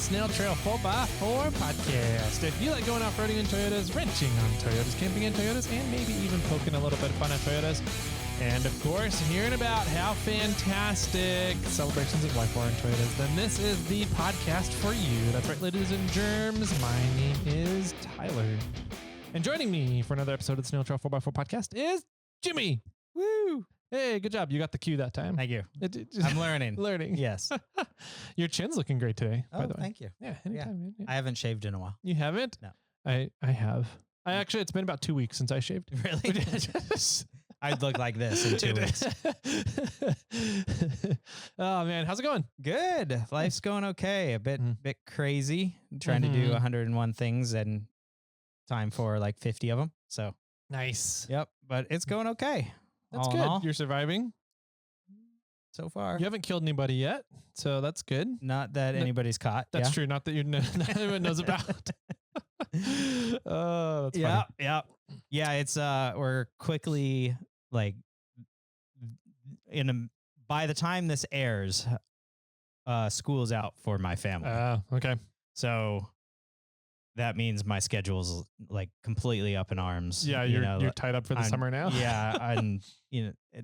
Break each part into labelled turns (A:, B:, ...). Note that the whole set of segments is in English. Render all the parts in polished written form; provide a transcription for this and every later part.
A: the SnailTrail4x4 podcast. If you like going off-roading in Toyotas, wrenching on Toyotas, camping in Toyotas, and maybe even poking a little bit of fun at Toyotas, and of course, hearing about how fantastic celebrations of life are in Toyotas, then this is the podcast for you. That's right, ladies and germs. My name is Tyler. And joining me for another episode of the SnailTrail4x4 podcast is Jimmy. Woo! Hey, good job. You got the cue that time.
B: Thank you. I'm learning.
A: Learning.
B: Yes.
A: Your chin's looking great today, by the way.
B: Thank you.
A: Yeah, anytime. Man. Yeah.
B: I haven't shaved in a while.
A: You haven't?
B: No.
A: I have. It's been about 2 weeks since I shaved.
B: Really? I'd look like this in 2 weeks.
A: Oh, man. How's it going?
B: Good. Life's going okay. A bit crazy. I'm trying to do 101 things and time for like 50 of them. So
A: nice.
B: Yep. But it's going okay.
A: That's
B: all
A: good. You're surviving
B: so far.
A: You haven't killed anybody yet, so that's good.
B: Not that anybody's caught.
A: That's true. Not that not anyone knows about. Oh, that's funny.
B: Yeah. It's we're quickly like by the time this airs, school's out for my family.
A: Okay.
B: So that means my schedule's like completely up in arms.
A: Yeah, you're tied up for the summer now.
B: Yeah, and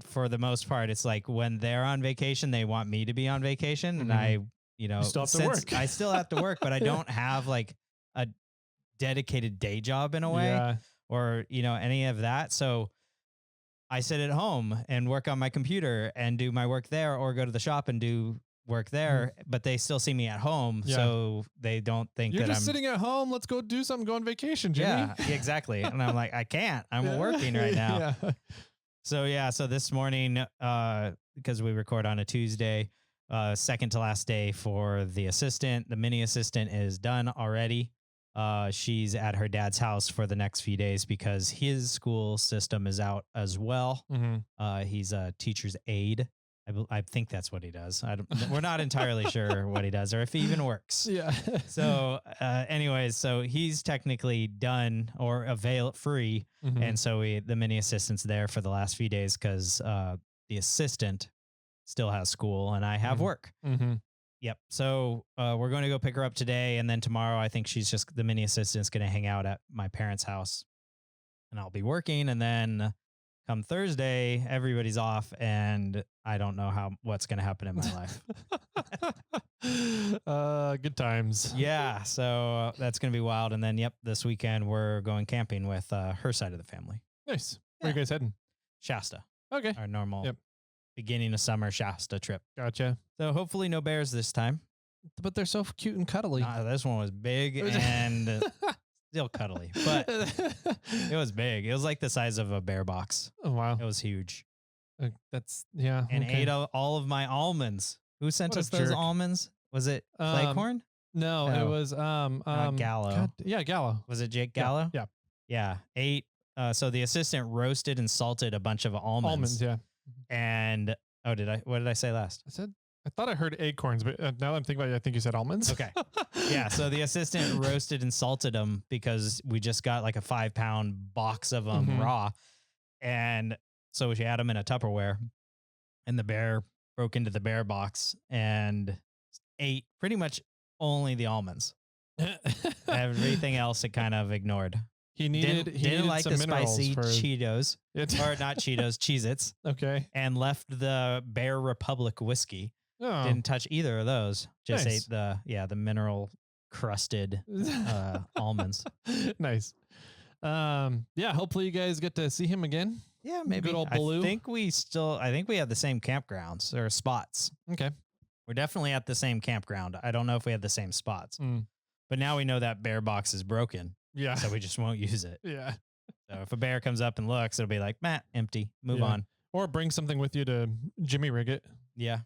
B: for the most part, it's like when they're on vacation, they want me to be on vacation, and I,
A: you still have to work.
B: I still have to work, but I don't have like a dedicated day job in a way, or any of that. So I sit at home and work on my computer and do my work there, or go to the shop and do work there, but they still see me at home, so they don't think
A: you're
B: that
A: just sitting at home. Let's go do something. Go on vacation, Jimmy.
B: Yeah, exactly. And I'm like, I can't. I'm working right now. So this morning, because we record on a Tuesday, second to last day for the assistant. The mini assistant is done already. She's at her dad's house for the next few days because his school system is out as well. He's a teacher's aide. I think that's what he does. We're not entirely sure what he does or if he even works.
A: Yeah.
B: So anyways, so he's technically done or free. And so the mini assistant's there for the last few days because the assistant still has school and I have work. Yep. So we're going to go pick her up today. And then tomorrow, I think the mini assistant's going to hang out at my parents' house and I'll be working. And then come Thursday, everybody's off, and I don't know what's going to happen in my
A: life. Good times.
B: Yeah, so that's going to be wild. And then, this weekend we're going camping with her side of the family.
A: Nice. Where are you guys heading?
B: Shasta.
A: Okay.
B: Our normal beginning of summer Shasta trip.
A: Gotcha.
B: So hopefully no bears this time.
A: But they're so cute and cuddly.
B: This one was big and still cuddly, but it was big. It was like the size of a bear box.
A: Oh, wow.
B: It was huge.
A: And
B: ate all of my almonds. Who sent us those almonds? Was it Claycorn?
A: No, it was
B: Gallo.
A: Gallo.
B: Was it Jake Gallo?
A: Yeah.
B: Ate. So the assistant roasted and salted a bunch of almonds. And what did I say last?
A: I thought I heard acorns, but now that I'm thinking about it, I think you said almonds.
B: Okay. Yeah. So the assistant roasted and salted them because we just got like a 5-pound box of them raw. And so she had them in a Tupperware and the bear broke into the bear box and ate pretty much only the almonds. Everything else it kind of ignored.
A: He didn't
B: like the spicy Cheetos or not Cheetos, Cheez-Its.
A: Okay.
B: And left the Bear Republic whiskey.
A: Oh.
B: Didn't touch either of those. Just ate the mineral crusted almonds.
A: Nice. Hopefully you guys get to see him again.
B: Yeah, maybe.
A: Good old Baloo.
B: I think we have the same campgrounds or spots.
A: Okay.
B: We're definitely at the same campground. I don't know if we have the same spots. But now we know that bear box is broken.
A: Yeah.
B: So we just won't use it.
A: Yeah.
B: So if a bear comes up and looks, it'll be like, empty. Move on.
A: Or bring something with you to Jimmy rig it.
B: Yeah.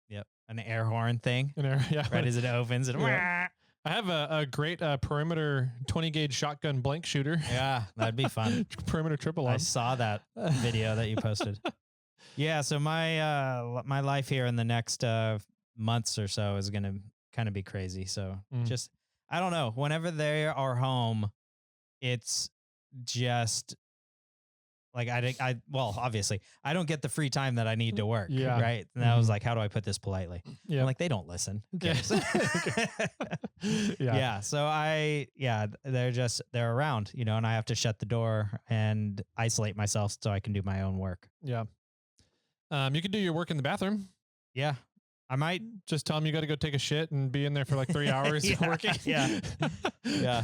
B: Yep. An air horn thing. Right as it opens. I
A: have a great perimeter 20 gauge shotgun blank shooter.
B: Yeah, that'd be fun.
A: Perimeter triple.
B: I saw that video that you posted. Yeah. So my life here in the next months or so is going to kind of be crazy. So I don't know. Whenever they are home, it's just Like well, obviously I don't get the free time that I need to work.
A: Yeah.
B: Right. And I was like, how do I put this politely?
A: Yeah.
B: I'm like, they don't listen. Who cares?
A: Yeah.
B: Yeah. So they're around, you know, and I have to shut the door and isolate myself so I can do my own work.
A: Yeah. You can do your work in the bathroom.
B: Yeah. I might
A: just tell them you got to go take a shit and be in there for like 3 hours working.
B: Yeah. Yeah.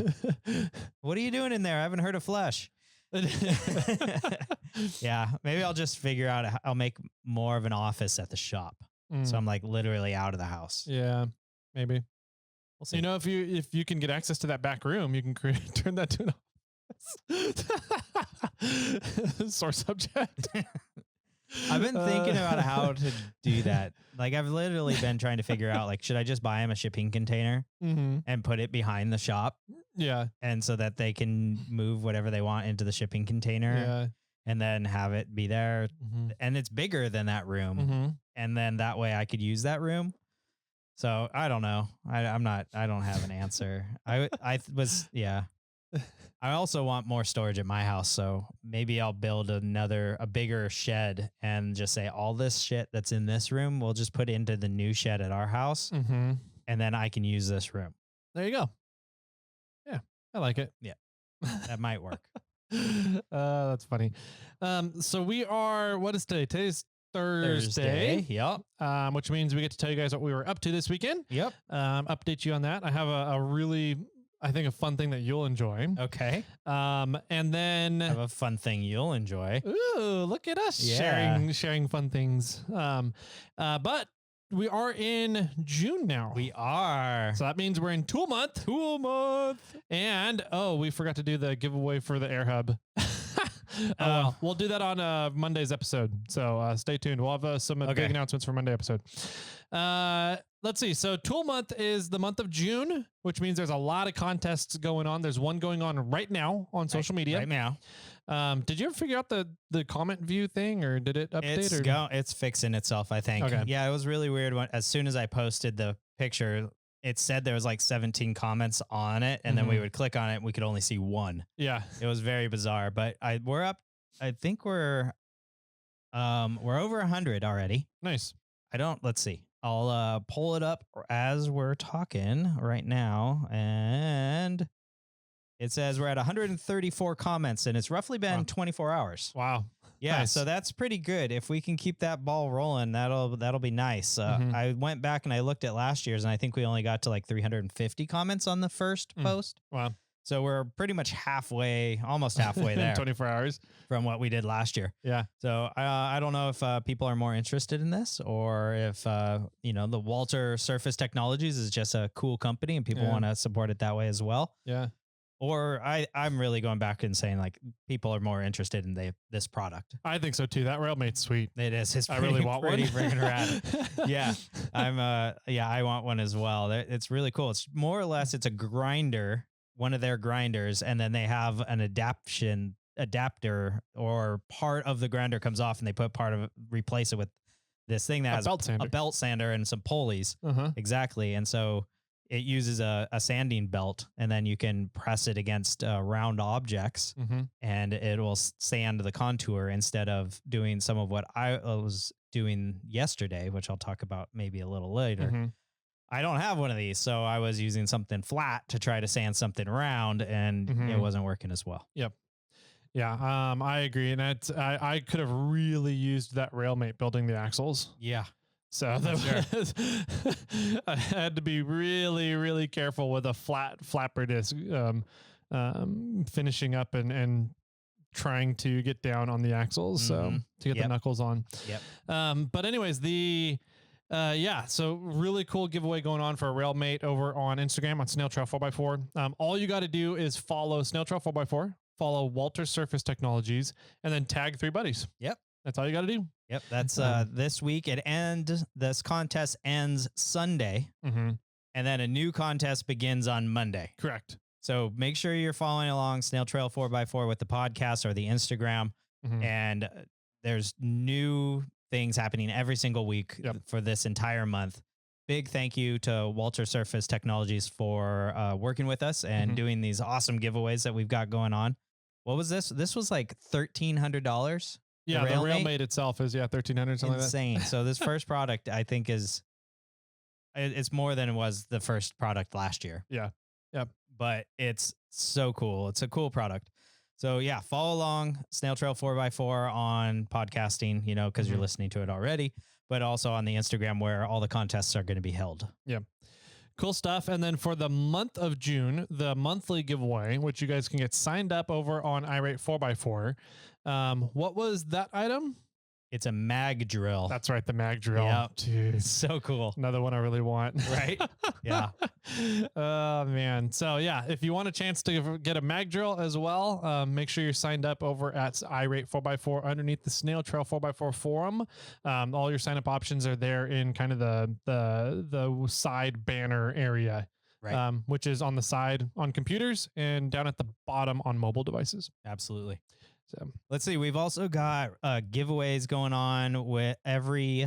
B: What are you doing in there? I haven't heard of flesh. Yeah. Maybe I'll just figure out, I'll make more of an office at the shop. So I'm like literally out of the house.
A: Yeah. Maybe.
B: We'll see.
A: You know, if you can get access to that back room, you can turn that to an office. Sore subject.
B: I've been thinking about how to do that. Like I've literally been trying to figure out, like, should I just buy them a shipping container and put it behind the shop?
A: Yeah.
B: And so that they can move whatever they want into the shipping container.
A: Yeah.
B: And then have it be there. And it's bigger than that room. And then that way I could use that room. So I don't know. I don't have an answer. I also want more storage at my house. So maybe I'll build a bigger shed and just say all this shit that's in this room, we'll just put into the new shed at our house. And then I can use this room.
A: There you go. Yeah. I like it.
B: Yeah. That might work.
A: That's funny. So we are, what is today? Today's Thursday.
B: Yep.
A: Which means we get to tell you guys what we were up to this weekend.
B: Yep.
A: Update you on that. I have a really, I think, a fun thing that you'll enjoy.
B: Okay.
A: And then
B: I have a fun thing you'll enjoy.
A: Ooh, look at us sharing fun things. But we are in June now.
B: We are.
A: So that means we're in Tool Month.
B: Tool Month.
A: And, we forgot to do the giveaway for the Air Hub. Well, we'll do that on Monday's episode. So stay tuned. We'll have some big announcements for Monday episode. Let's see. So Tool Month is the month of June, which means there's a lot of contests going on. There's one going on right now on social media.
B: Right now.
A: Did you ever figure out the comment view thing, or did it update?
B: It's fixing itself, I think.
A: Okay.
B: Yeah, it was really weird as soon as I posted the picture, it said there was like 17 comments on it, and then we would click on it and we could only see one.
A: Yeah.
B: It was very bizarre, but we're up. I think we're over 100 already.
A: Nice.
B: Let's see. I'll pull it up as we're talking right now, and it says we're at 134 comments, and it's roughly been 24 hours.
A: Wow.
B: Yeah,
A: nice.
B: So that's pretty good. If we can keep that ball rolling, that'll be nice. I went back and I looked at last year's, and I think we only got to like 350 comments on the first post.
A: Wow.
B: So we're pretty much almost halfway there.
A: 24 hours
B: from what we did last year.
A: Yeah.
B: So I don't know if people are more interested in this, or if the Walter Surface Technologies is just a cool company and people want to support it that way as well.
A: Yeah.
B: Or I'm really going back and saying like people are more interested in this product.
A: I think so too. That RailMate's sweet.
B: It is. It's
A: I really want one.
B: Freaking rad. Yeah, I want one as well. It's really cool. It's more or less it's a grinder, one of their grinders, and then they have an adapter, or part of the grinder comes off, and they replace it with this thing that has a belt sander and some pulleys. Exactly, and so it uses a sanding belt, and then you can press it against round objects, and it will sand the contour instead of doing some of what I was doing yesterday, which I'll talk about maybe a little later. I don't have one of these, so I was using something flat to try to sand something round, and it wasn't working as well.
A: Yep. Yeah, I agree, and I could have really used that RailMate building the axles.
B: Yeah.
A: So I had to be really, really careful with a flat flapper disc, finishing up and trying to get down on the axles. So to get the knuckles on.
B: Yep.
A: But anyways, so really cool giveaway going on for a RailMate over on Instagram on SnailTrail4x4. All you got to do is follow SnailTrail4x4, follow Walter Surface Technologies, and then tag 3 buddies.
B: Yep.
A: That's all you got to do.
B: Yep. That's this week. This contest ends Sunday, and then a new contest begins on Monday.
A: Correct.
B: So make sure you're following along SnailTrail4x4 with the podcast or the Instagram. And there's new things happening every single week for this entire month. Big thank you to Walter Surface Technologies for working with us and doing these awesome giveaways that we've got going on. What was this? This was like $1,300.
A: Yeah, the Railmate itself is 1,300 something
B: insane.
A: like that.
B: So this first product, I think, it's more than it was the first product last year.
A: Yeah, yep.
B: But it's so cool. It's a cool product. So yeah, follow along SnailTrail4x4 on podcasting, you know, because you're listening to it already, but also on the Instagram where all the contests are going to be held.
A: Yeah. Cool stuff. And then for the month of June, the monthly giveaway, which you guys can get signed up over on iRate4x4. What was that item?
B: It's a mag drill.
A: That's right, the mag drill.
B: Yep.
A: Dude.
B: It's so cool.
A: Another one I really want.
B: Right? Yeah.
A: Oh, man. So, yeah, if you want a chance to get a mag drill as well, make sure you're signed up over at iRate4x4 underneath the Snail Trail 4x4 forum. All your sign-up options are there in kind of the side banner area,
B: right?
A: Which is on the side on computers and down at the bottom on mobile devices.
B: Absolutely.
A: So
B: let's see. We've also got giveaways going on with every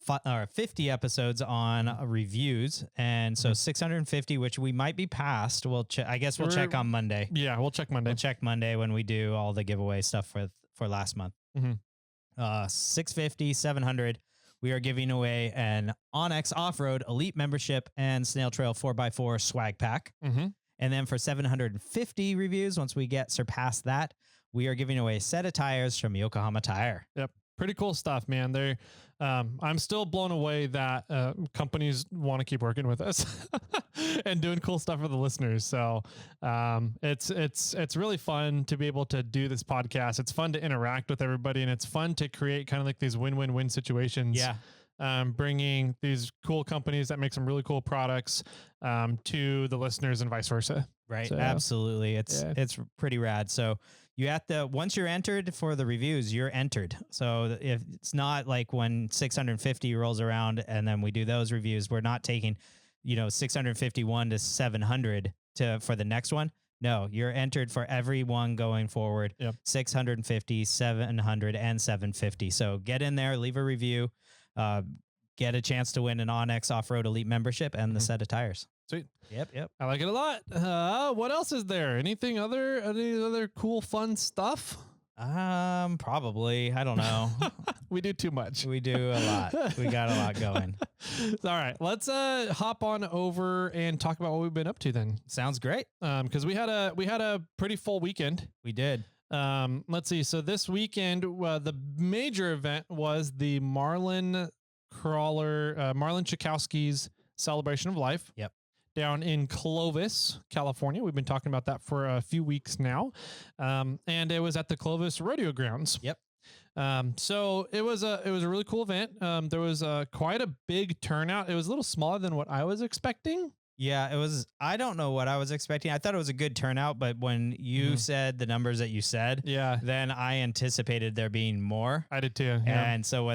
B: 50 episodes on reviews, and so 650, which we might be past. I guess we'll check on Monday.
A: Yeah, we'll check Monday.
B: We'll check Monday when we do all the giveaway stuff for last month. 650, 700. We are giving away an Onyx Off-Road Elite membership and Snail Trail 4x4 swag pack. And then for 750 reviews, once we surpass that, we are giving away a set of tires from Yokohama Tire.
A: Yep. Pretty cool stuff, man. I'm still blown away that companies want to keep working with us and doing cool stuff for the listeners. So it's really fun to be able to do this podcast. It's fun to interact with everybody, and it's fun to create kind of like these win-win-win situations.
B: Yeah.
A: Bringing these cool companies that make some really cool products to the listeners and vice versa.
B: Right.
A: So,
B: absolutely. It's pretty rad. So you have to, once you're entered for the reviews, you're entered. So if it's not like when 650 rolls around and then we do those reviews, we're not taking, 651 to 700 for the next one. No, you're entered for every one going forward.
A: Yep.
B: 650, 700, and 750. So get in there, leave a review, get a chance to win an Onyx Off-Road Elite membership and the set of tires.
A: Sweet.
B: Yep.
A: I like it a lot. What else is there? Any other cool, fun stuff?
B: Probably. I don't know.
A: We do too much.
B: We do a lot. We got a lot going.
A: All right. Let's hop on over and talk about what we've been up to then.
B: Sounds great.
A: Because we had a pretty full weekend.
B: We did.
A: Let's see. So this weekend, the major event was the Marlin Chakowski's Celebration of Life.
B: Yep.
A: Down in Clovis, California. We've been talking about that for a few weeks now. And it was at the Clovis Rodeo Grounds.
B: Yep.
A: So it was a really cool event. There was quite a big turnout. It was a little smaller than what I was expecting.
B: Yeah, it was. I don't know what I was expecting. I thought it was a good turnout, but when you said the numbers that you said, then I anticipated there being more.
A: I did too. Yeah.
B: And so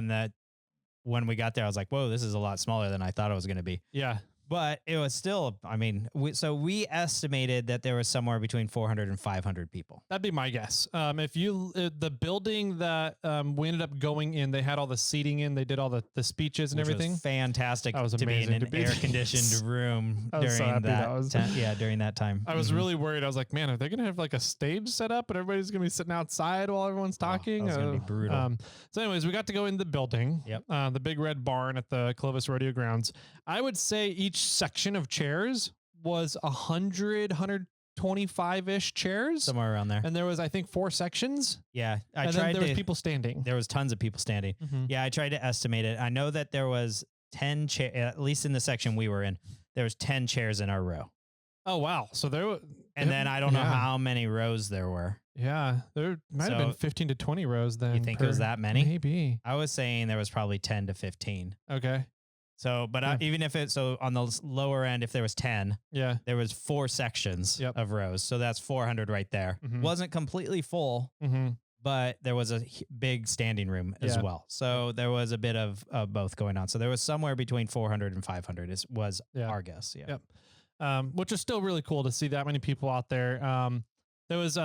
B: when we got there, I was like, whoa, this is a lot smaller than I thought it was going to be.
A: Yeah.
B: But it was still, we estimated that there was somewhere between 400 and 500 people.
A: That'd be my guess. The building that we ended up going in, they had all the seating in, they did all the speeches and everything.
B: Was fantastic.
A: That was
B: to
A: amazing
B: be in an air-conditioned room during during that time.
A: I was really worried. I was like, man, are they going to have like a stage set up and everybody's going to be sitting outside while everyone's talking?
B: That was going to be brutal.
A: So anyways, we got to go in the building, the big red barn at the Clovis Rodeo Grounds. I would say each section of chairs was 125-ish chairs.
B: Somewhere around there.
A: And there was, I think, 4 sections.
B: Yeah.
A: There was people standing.
B: There was tons of people standing. Yeah, I tried to estimate it. I know that there was 10 chairs, at least in the section we were in, there was 10 chairs in our row.
A: Oh, wow. So there was...
B: And then I don't know how many rows there were.
A: Yeah, there might have been 15 to 20 rows then.
B: You think it was that many?
A: Maybe.
B: I was saying there was probably 10 to 15.
A: Okay.
B: So, but even if on the lower end, if there was 10, there was 4 sections of rows. So that's 400 right there. Wasn't completely full, but there was a big standing room as well. So there was a bit of both going on. So there was somewhere between 400 and 500 was our guess. Yeah.
A: Yep. Which is still really cool to see that many people out there. There was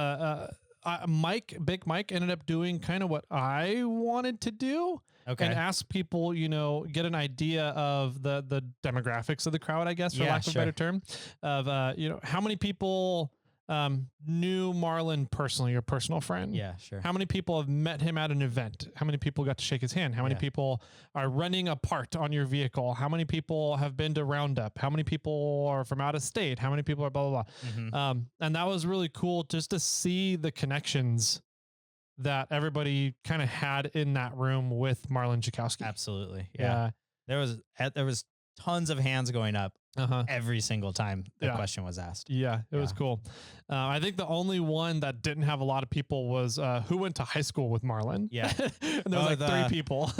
A: Big Mike ended up doing kind of what I wanted to do.
B: Okay.
A: And ask people, get an idea of the demographics of the crowd, I guess, for lack of a better term, of, how many people knew Marlin personally, your personal friend?
B: Yeah, sure.
A: How many people have met him at an event? How many people got to shake his hand? How many people are running a part on your vehicle? How many people have been to Roundup? How many people are from out of state? How many people are blah, blah, blah. And that was really cool just to see the connections that everybody kind of had in that room with Marlin Jakowski.
B: Absolutely. Yeah. There was tons of hands going up every single time the question was asked.
A: Yeah, it was cool. I think the only one that didn't have a lot of people was who went to high school with Marlin.
B: Yeah.
A: And there was like 3 people.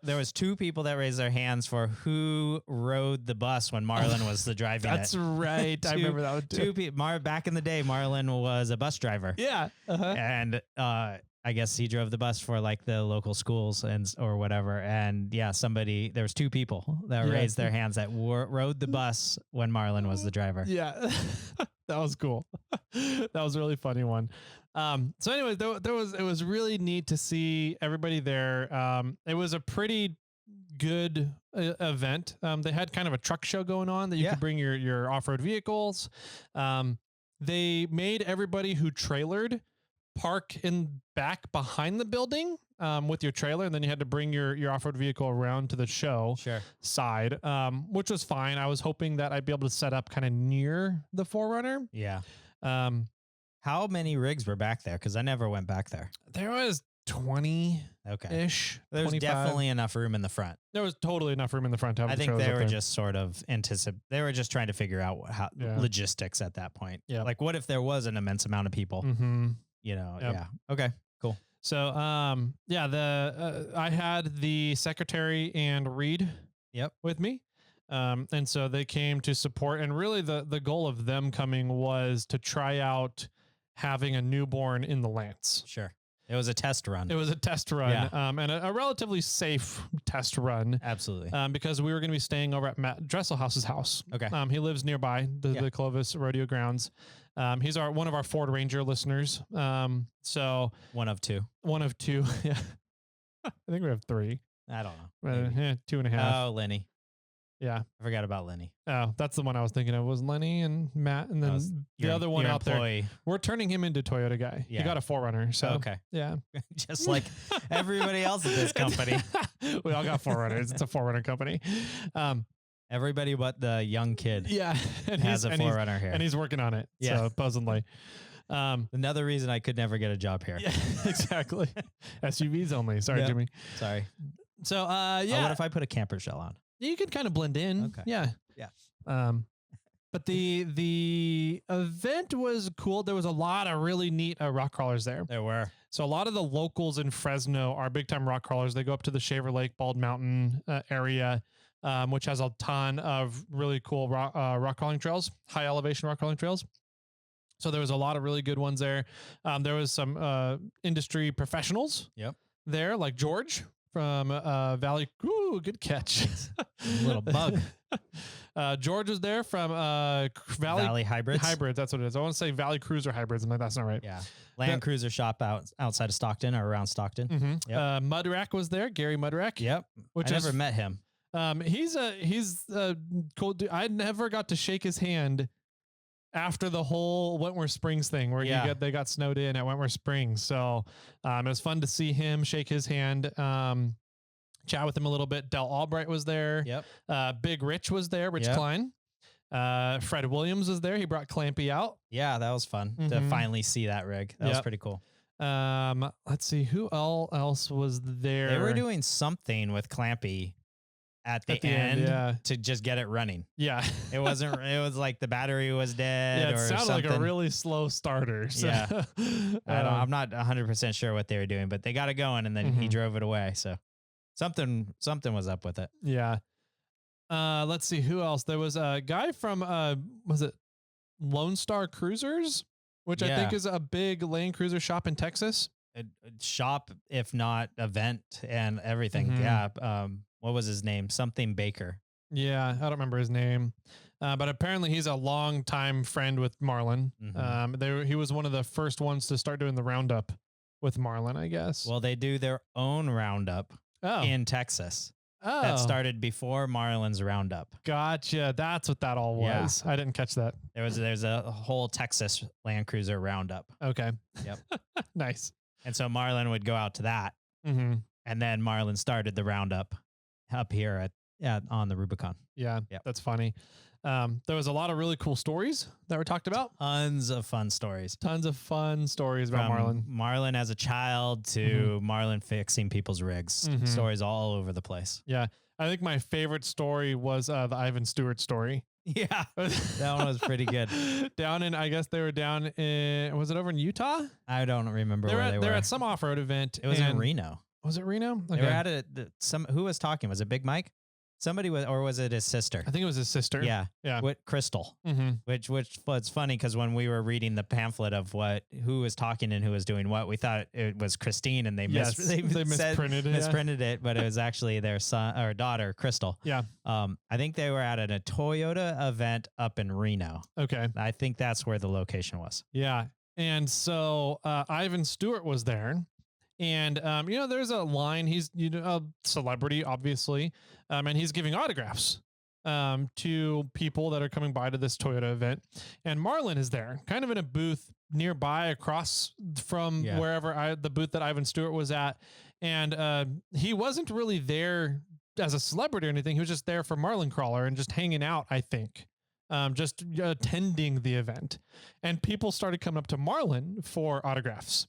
B: There was 2 people that raised their hands for who rode the bus when Marlin was the driving.
A: That's right. I remember that one too.
B: 2 people. Back in the day, Marlin was a bus driver.
A: Yeah.
B: And I guess he drove the bus for like the local schools or whatever. And yeah, there was 2 people that raised their hands that rode the bus when Marlin was the driver.
A: Yeah. That was cool. That was a really funny one. So anyway, it was really neat to see everybody there. It was a pretty good event. They had kind of a truck show going on that you could bring your off-road vehicles. They made everybody who trailered park in back behind the building with your trailer, and then you had to bring your off-road vehicle around to the show side, which was fine. I was hoping that I'd be able to set up kind of near the 4Runner.
B: Yeah. How many rigs were back there? Because I never went back there.
A: There was 20-ish.
B: There's
A: 25.
B: definitely enough room in the front.
A: There was totally enough room in the front.
B: I think they were just sort of they were just trying to figure out how logistics at that point. Yeah. Like, what if there was an immense amount of people? You know, yeah. Okay, cool.
A: So, I had the secretary and Reed with me. And so they came to support, and really the goal of them coming was to try out having a newborn in the Lance.
B: Sure. It was a test run.
A: It was a test run, and a relatively safe test run.
B: Absolutely.
A: Because we were going to be staying over at Matt Dresselhouse's house.
B: Okay.
A: He lives nearby the Clovis Rodeo Grounds. He's one of our Ford Ranger listeners. So
B: one of two.
A: Yeah. I think we have 3.
B: I don't know.
A: 2.5.
B: Oh, Lenny.
A: Yeah.
B: I forgot about Lenny.
A: Oh, that's the one I was thinking of, was Lenny and Matt. And then the other one out there. We're turning him into Toyota guy. Yeah. He got a 4Runner. So
B: okay.
A: Yeah.
B: Just like everybody else at this company.
A: We all got 4Runners. It's a 4Runner company.
B: Everybody but the young kid.
A: Yeah.
B: And has a 4Runner here.
A: And he's working on it. Yeah. So supposedly.
B: Another reason I could never get a job here.
A: Yeah, exactly. SUVs only. Sorry, Jimmy.
B: Sorry.
A: So,
B: what if I put a camper shell on?
A: You could kind of blend in.
B: Okay.
A: Yeah.
B: Yeah.
A: But the event was cool. There was a lot of really neat rock crawlers there.
B: There were.
A: So a lot of the locals in Fresno are big time rock crawlers. They go up to the Shaver Lake Bald Mountain area, which has a ton of really cool rock crawling trails, high elevation rock crawling trails. So there was a lot of really good ones there. There was some industry professionals there, like George from Valley. Ooh, good catch.
B: Little bug.
A: George was there from
B: Valley Hybrids.
A: Hybrids, that's what it is. I want to say Valley Cruiser Hybrids. I'm like, that's not right.
B: Yeah. Land Cruiser shop outside of Stockton or around Stockton.
A: Mm-hmm. Yep. Mudrack was there. Gary Mudrack.
B: Yep. I never met him.
A: He's a cool dude. I never got to shake his hand after the whole Wentworth Springs thing where they got snowed in at Wentworth Springs. So it was fun to see him, shake his hand, chat with him a little bit. Del Albright was there.
B: Yep.
A: Big Rich was there. Rich Klein. Fred Williams was there. He brought Clampy out.
B: Yeah, that was fun to finally see that rig. That was pretty cool.
A: Let's see who else was there.
B: They were doing something with Clampy at the end to just get it running.
A: Yeah.
B: It was like the battery was dead.
A: Yeah, it
B: or
A: sounded
B: something.
A: like a really slow starter. So.
B: Yeah. I'm not 100% sure what they were doing, but they got it going and then he drove it away. So something was up with it.
A: Yeah. Let's see who else. There was a guy from, was it Lone Star Cruisers, which I think is a big Land Cruiser shop in Texas.
B: A shop, if not event and everything. Yeah. What was his name? Something Baker.
A: Yeah, I don't remember his name. But apparently he's a longtime friend with Marlin. He was one of the first ones to start doing the roundup with Marlin, I guess.
B: Well, they do their own roundup in Texas. that started before Marlin's roundup.
A: Gotcha. That's what that all was. I didn't catch that.
B: There's a whole Texas Land Cruiser roundup.
A: Okay.
B: Yep.
A: Nice.
B: And so Marlin would go out to that.
A: Mm-hmm.
B: And then Marlin started the roundup up here on the Rubicon.
A: Yeah. Yep. That's funny. There was a lot of really cool stories that were talked about.
B: Tons of fun stories.
A: Tons of fun stories about Marlin.
B: Marlin as a child to Marlin fixing people's rigs. Stories all over the place.
A: Yeah. I think my favorite story was the Ivan Stewart story.
B: Yeah. That one was pretty good.
A: I guess they were down in, was it over in Utah?
B: I don't remember where they were.
A: They're at some off-road event.
B: It was in Reno.
A: Was it Reno? Okay.
B: They were at it. Who was talking? Was it Big Mike? Somebody was, or was it his sister?
A: I think it was his sister.
B: Yeah.
A: Yeah.
B: With Crystal, which was funny because when we were reading the pamphlet of who was talking and who was doing what, we thought it was Christine, and they misprinted it, but it was actually their son or daughter, Crystal.
A: Yeah.
B: I think they were at a Toyota event up in Reno.
A: Okay.
B: I think that's where the location was.
A: Yeah. And so Ivan Stewart was there. And, there's a line. He's a celebrity, obviously, and he's giving autographs to people that are coming by to this Toyota event. And Marlin is there, kind of in a booth nearby across from wherever the booth that Ivan Stewart was at. And he wasn't really there as a celebrity or anything. He was just there for Marlin Crawler and just hanging out, I think. Just attending the event. And people started coming up to Marlin for autographs.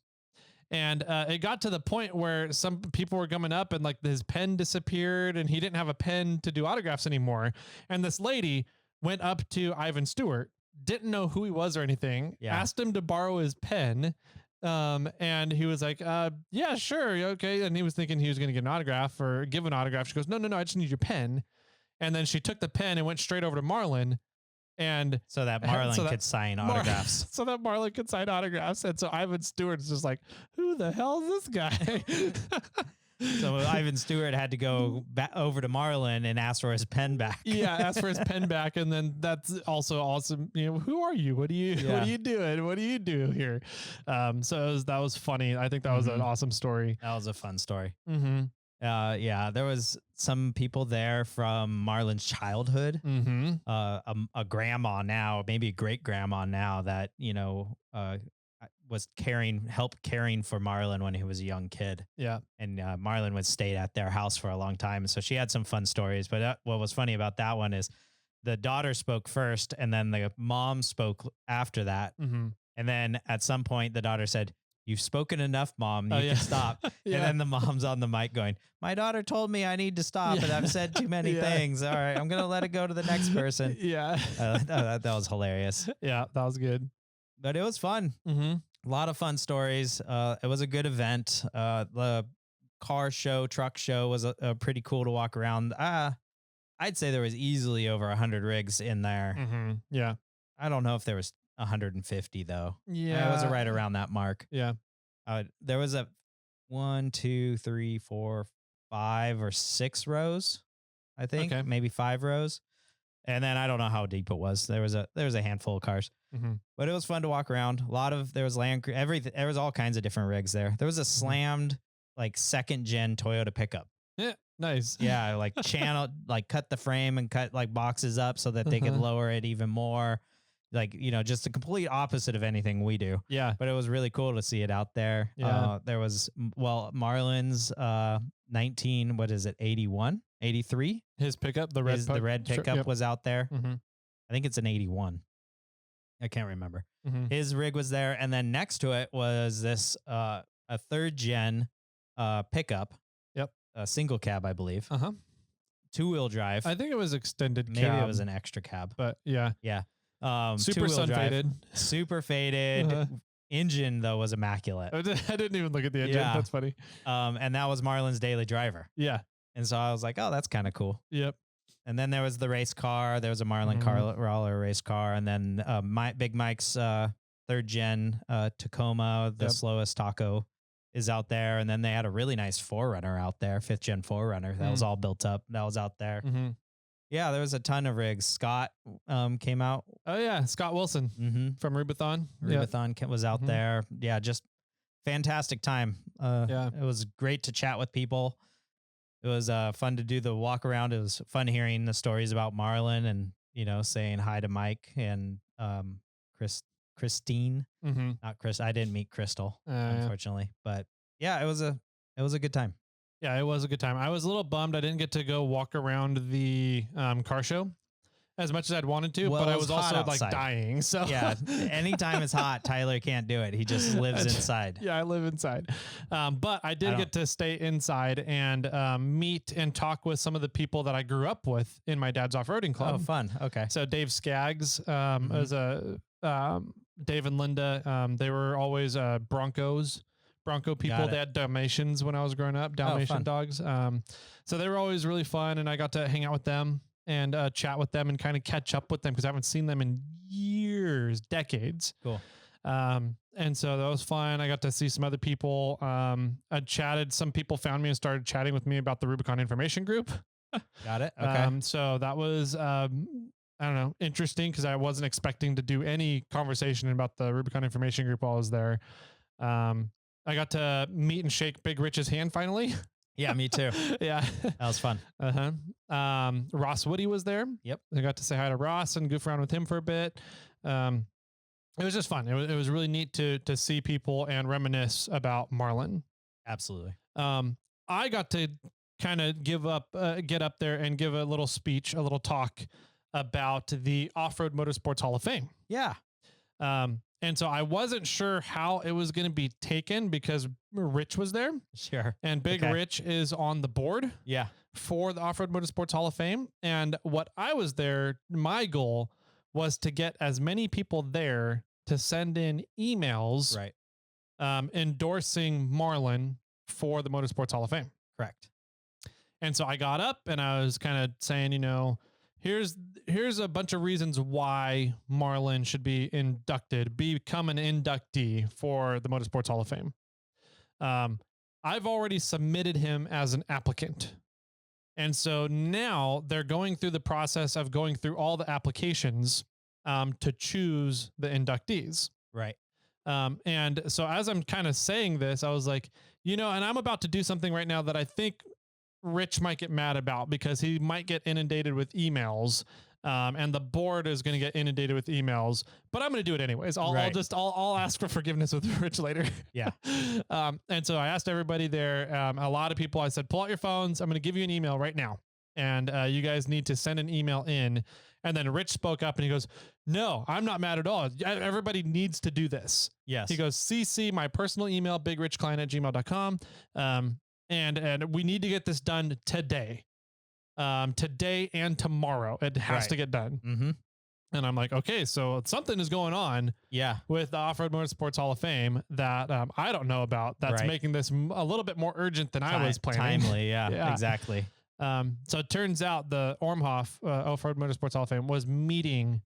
A: And it got to the point where some people were coming up and like his pen disappeared and he didn't have a pen to do autographs anymore. And this lady went up to Ivan Stewart, didn't know who he was or anything, asked him to borrow his pen. And he was like, yeah, sure. Okay. And he was thinking he was going to get an autograph or give an autograph. She goes, no, I just need your pen. And then she took the pen and went straight over to Marlin. And
B: so that Marlin could sign autographs.
A: So that Marlin could sign autographs. And so Ivan Stewart's just like, who the hell is this guy?
B: So Ivan Stewart had to go back over to Marlin and ask for his pen back.
A: Yeah, ask for his pen back. And then that's also awesome. Who are you? What are you doing? What do you do here? So that was funny. I think that was an awesome story.
B: That was a fun story.
A: Mm-hmm.
B: There was some people there from Marlin's childhood.
A: Mm-hmm.
B: A grandma now, maybe a great grandma now that, was caring for Marlin when he was a young kid.
A: Yeah.
B: And Marlin would stay at their house for a long time. So she had some fun stories. But what was funny about that one is the daughter spoke first and then the mom spoke after that.
A: Mm-hmm.
B: And then at some point the daughter said, "You've spoken enough, Mom. You can stop." And then the mom's on the mic going, "My daughter told me I need to stop and I've said too many things. All right, I'm going to let it go to the next person."
A: Yeah.
B: That was hilarious.
A: Yeah, that was good.
B: But it was fun.
A: Mm-hmm.
B: A lot of fun stories. It was a good event. The truck show was pretty cool to walk around. I'd say there was easily over 100 rigs in there.
A: Mm-hmm. Yeah.
B: I don't know if there was 150 though.
A: Yeah.
B: It was right around that mark.
A: Yeah.
B: There was a 1, 2, 3, 4, 5 or 6 rows, I think.
A: Okay.
B: Maybe 5 rows. And then I don't know how deep it was. There was a handful of cars.
A: Mm-hmm.
B: But it was fun to walk around. There was everything. There was all kinds of different rigs there. There was a slammed like 2nd gen Toyota pickup.
A: Yeah, nice.
B: Yeah, like cut the frame and cut like boxes up so that they could lower it even more. Like, just the complete opposite of anything we do.
A: Yeah.
B: But it was really cool to see it out there.
A: Yeah.
B: There was, Marlin's 81, 83.
A: His pickup, the red
B: pickup was out there.
A: Mm-hmm.
B: I think it's an 81. I can't remember.
A: Mm-hmm.
B: His rig was there. And then next to it was this, a 3rd gen pickup.
A: Yep.
B: A single cab, I believe. 2-wheel drive.
A: I think it was extended cab.
B: Maybe it was an extra cab.
A: But yeah.
B: Yeah.
A: Super sun faded.
B: Super faded. Engine though was immaculate.
A: I didn't even look at the engine.
B: Yeah.
A: That's funny.
B: And that was Marlin's daily driver.
A: Yeah.
B: And so I was like, oh, that's kind of cool.
A: Yep.
B: And then there was the race car. There was a Marlin Crawler race car. And then Big Mike's 3rd gen Tacoma, the slowest taco, is out there. And then they had a really nice 4Runner out there, 5th gen 4Runner. That was all built up. That was out there.
A: Mm-hmm.
B: Yeah, there was a ton of rigs. Scott came out.
A: Oh, yeah. Scott Wilson from Rubathon.
B: Rubathon was out there. Yeah, just fantastic time. It was great to chat with people. It was fun to do the walk around. It was fun hearing the stories about Marlin and, saying hi to Mike and Christine.
A: Mm-hmm.
B: Not Chris. I didn't meet Crystal, unfortunately. But yeah, it was a good time.
A: Yeah, it was a good time. I was a little bummed I didn't get to go walk around the car show as much as I'd wanted to,
B: Well,
A: but I
B: it
A: was
B: was hot
A: also
B: outside.
A: like dying. So
B: Yeah, anytime it's hot, Tyler can't do it. He just lives inside.
A: Yeah, I live inside. But I did get to stay inside and meet and talk with some of the people that I grew up with in my dad's off-roading club.
B: Oh, fun. Okay.
A: So Dave Skaggs was Dave and Linda. They were always Bronco people. They had Dalmatians when I was growing up, Dalmatian dogs. So they were always really fun, and I got to hang out with them and chat with them and kind of catch up with them because I haven't seen them in years, decades.
B: Cool.
A: And so that was fun. I got to see some other people. I chatted. Some people found me and started chatting with me about the Rubicon Information Group.
B: Got it. Okay.
A: So that was, I don't know, interesting because I wasn't expecting to do any conversation about the Rubicon Information Group while I was there. I got to meet and shake Big Rich's hand finally.
B: Yeah, me too.
A: Yeah.
B: That was fun.
A: Ross Woody was there.
B: Yep.
A: I got to say hi to Ross and goof around with him for a bit. It was just fun. It was really neat to see people and reminisce about Marlin.
B: Absolutely.
A: I got to kind of get up there and give a little speech, a little talk about the Off-Road Motorsports Hall of Fame.
B: Yeah.
A: And so I wasn't sure how it was going to be taken because Rich was there.
B: Sure.
A: And Big Rich is on the board.
B: Yeah.
A: For the Off-Road Motorsports Hall of Fame. And what I was there, my goal was to get as many people there to send in emails endorsing Marlin for the Motorsports Hall of Fame.
B: Correct.
A: And so I got up and I was kind of saying, here's a bunch of reasons why Marlin should be become an inductee for the Motorsports Hall of Fame. I've already submitted him as an applicant. And so now they're going through the process of going through all the applications to choose the inductees.
B: Right.
A: And so as I'm kind of saying this, I was like, and I'm about to do something right now that I think Rich might get mad about because he might get inundated with emails. And the board is going to get inundated with emails, but I'm going to do it anyways. I'll ask for forgiveness with Rich later.
B: Yeah.
A: And so I asked everybody there, a lot of people, I said, pull out your phones. I'm going to give you an email right now. And you guys need to send an email in. And then Rich spoke up and he goes, no, I'm not mad at all. Everybody needs to do this.
B: Yes.
A: He goes, CC my personal email, bigrichklein@gmail.com. And we need to get this done today. Today and tomorrow. It has to get done.
B: Mm-hmm.
A: And I'm like, okay, so something is going on with the Off-Road Motorsports Hall of Fame that I don't know about that's making this a little bit more urgent than I was planning.
B: Timely, yeah, exactly.
A: So it turns out the Ormhoff Off-Road Motorsports Hall of Fame was meeting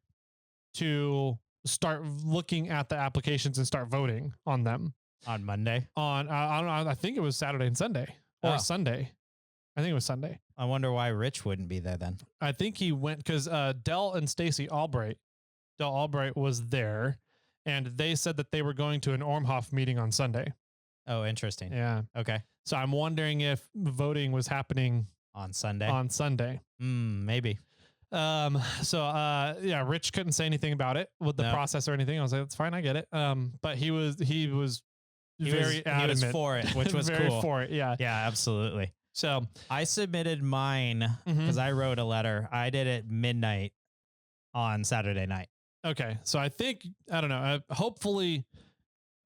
A: to start looking at the applications and start voting on them.
B: On Monday?
A: I don't know, I think it was Saturday and Sunday or Sunday. I think it was Sunday.
B: I wonder why Rich wouldn't be there then.
A: I think he went because Dell and Stacy Albright was there, and they said that they were going to an Ormhoff meeting on Sunday.
B: Oh, interesting.
A: Yeah.
B: Okay.
A: So I'm wondering if voting was happening
B: on Sunday. Maybe.
A: So Rich couldn't say anything about it with the process or anything. I was like, that's fine, I get it. But he was very adamant.
B: He was for it, which was
A: very
B: cool.
A: for it. Yeah.
B: Yeah, absolutely.
A: So
B: I submitted mine because I wrote a letter. I did it midnight on Saturday night.
A: Okay. So I think, I don't know, hopefully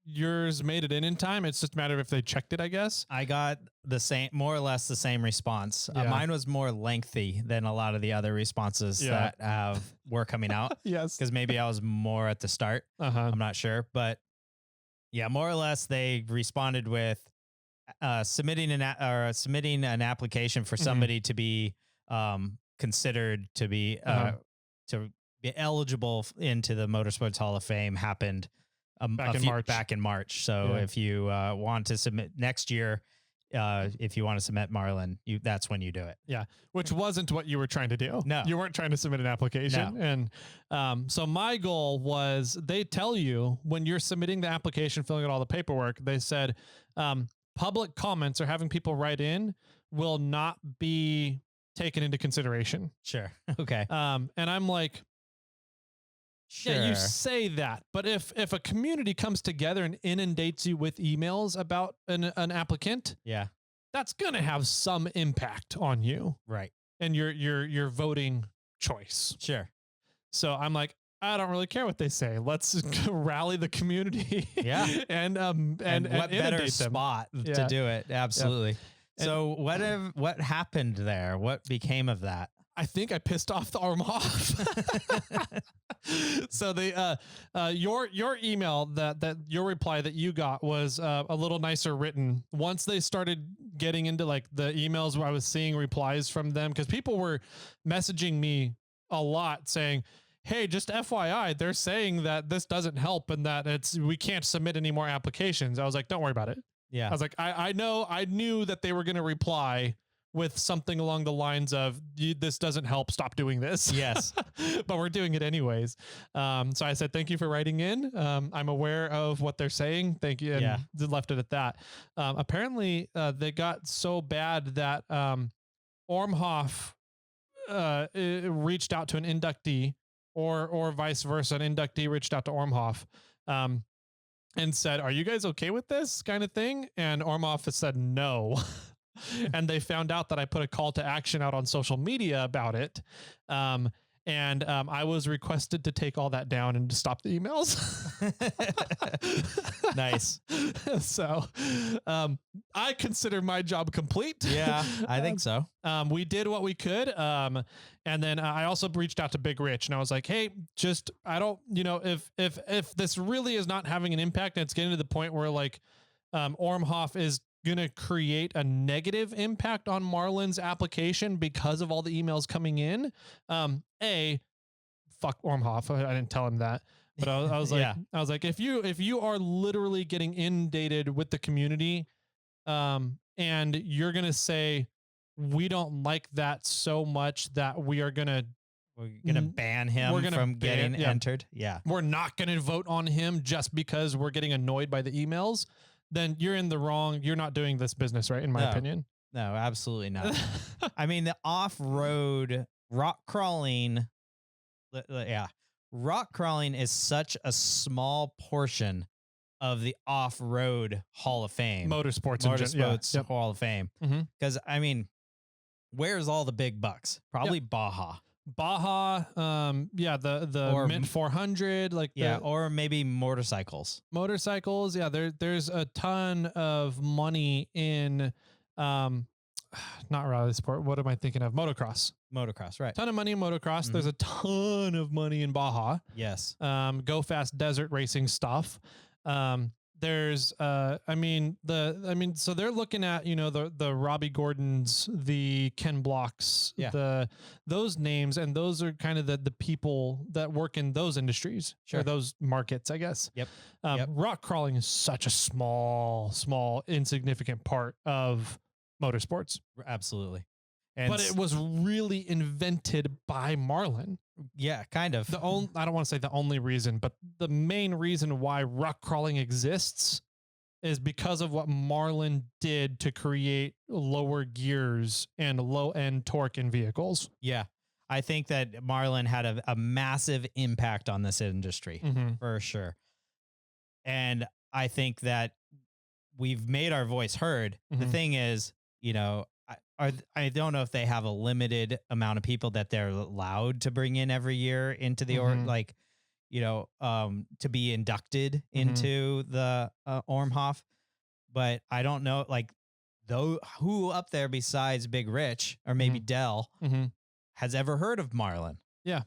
A: yours made it in time. It's just a matter of if they checked it, I guess.
B: I got more or less the same response. Mine was more lengthy than a lot of the other responses that were coming out.
A: Yes.
B: Because maybe I was more at the start. I'm not sure. But yeah, more or less they responded with submitting an application for somebody to be considered to be eligible into the Motorsports Hall of Fame happened back in March. So if you want to submit next year, if you want to submit Marlin, that's when you do it.
A: Yeah. Which wasn't what you were trying to do.
B: No,
A: you weren't trying to submit an application.
B: No.
A: And so my goal was, they tell you when you're submitting the application, filling out all the paperwork, they said, public comments or having people write in will not be taken into consideration.
B: Sure. Okay.
A: And I'm like,
B: Sure.
A: yeah, you say that, but if a community comes together and inundates you with emails about an applicant,
B: Yeah.
A: that's going to have some impact on you
B: Right.
A: and your voting choice.
B: Sure.
A: So I'm like, I don't really care what they say. Let's rally the community.
B: Yeah.
A: and
B: what better
A: inundate them.
B: spot
A: Yeah.
B: to do it? Absolutely.
A: And-
B: So what happened there? What became of that?
A: I think I pissed off the arm off. So your email that your reply that you got was a little nicer written. Once they started getting into like the emails where I was seeing replies from them, because people were messaging me a lot saying, hey, just FYI, they're saying that this doesn't help and that we can't submit any more applications. I was like, don't worry about it.
B: Yeah.
A: I was like, I knew that they were going to reply with something along the lines of, this doesn't help, stop doing this.
B: Yes.
A: But we're doing it anyways. So I said, thank you for writing in. I'm aware of what they're saying. Thank you. And left it at that. Apparently they got so bad that Ormhoff reached out to an inductee or vice versa. An inductee reached out to Ormhoff and said, are you guys okay with this kind of thing? And Ormhoff said no. And they found out that I put a call to action out on social media about it. And I was requested to take all that down and to stop the emails.
B: Nice.
A: So I consider my job complete.
B: Yeah, I think so.
A: We did what we could. And then I also reached out to Big Rich and I was like, hey, I don't, if this really is not having an impact and it's getting to the point where like Ormhoff is going to create a negative impact on Marlin's application because of all the emails coming in. Fuck Ormhoff. I didn't tell him that, but I was like, I was like, if you are literally getting inundated with the community, and you're going to say, we don't like that so much that we're going to
B: ban him from getting entered. Yeah.
A: We're not going to vote on him just because we're getting annoyed by the emails. Then you're in the wrong. You're not doing this business right, in my opinion.
B: No, absolutely not. I mean, the off-road rock crawling, rock crawling is such a small portion of the off-road Hall of Fame.
A: Motorsports
B: Hall of Fame. Because, I mean, where's all the big bucks? Probably Baja.
A: The Mint 400,
B: or maybe motorcycles.
A: Yeah, there's a ton of money in not rally sport. What am I thinking of? Motocross, right? Ton of money in motocross. There's a ton of money in Baja.
B: Yes.
A: Go fast desert racing stuff. There's so they're looking at, the Robbie Gordons, the Ken Blocks, those names, and those are kind of the people that work in those industries or those markets, I guess.
B: Yep.
A: Rock crawling is such a small, insignificant part of motorsports.
B: Absolutely.
A: But it was really invented by Marlin.
B: Yeah, kind of.
A: I don't want to say the only reason, but the main reason why rock crawling exists is because of what Marlin did to create lower gears and low end torque in vehicles.
B: Yeah. I think that Marlin had a massive impact on this industry for sure. And I think that we've made our voice heard. The thing is, I don't know if they have a limited amount of people that they're allowed to bring in every year into the to be inducted into the Ormhoff, but I don't know who up there besides Big Rich or maybe Dell has ever heard of Marlin.
A: Yeah,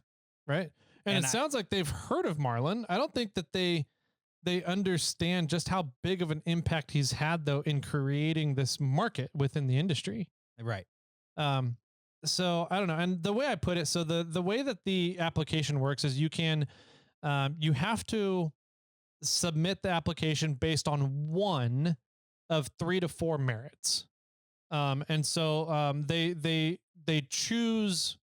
A: right. And it sounds like they've heard of Marlin. I don't think that they understand just how big of an impact he's had, though, in creating this market within the industry.
B: Right.
A: So I don't know. And the way I put it, so the way that the application works is you have to submit the application based on one of 3 to 4 merits. And so they choose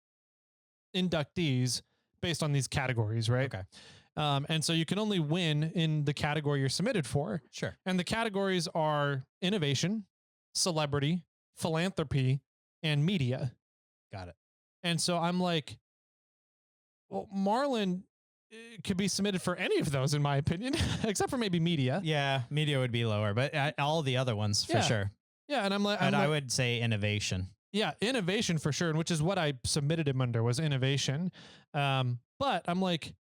A: inductees based on these categories, right?
B: Okay.
A: And so you can only win in the category you're submitted for.
B: Sure.
A: And the categories are innovation, celebrity, philanthropy, and media.
B: Got it.
A: And so I'm like, well, Marlin could be submitted for any of those, in my opinion, except for maybe media.
B: Yeah, media would be lower, but all the other ones for sure.
A: Yeah, and I'm like,
B: I would say innovation.
A: Yeah, innovation for sure, and which is what I submitted him under, was innovation. But I'm like,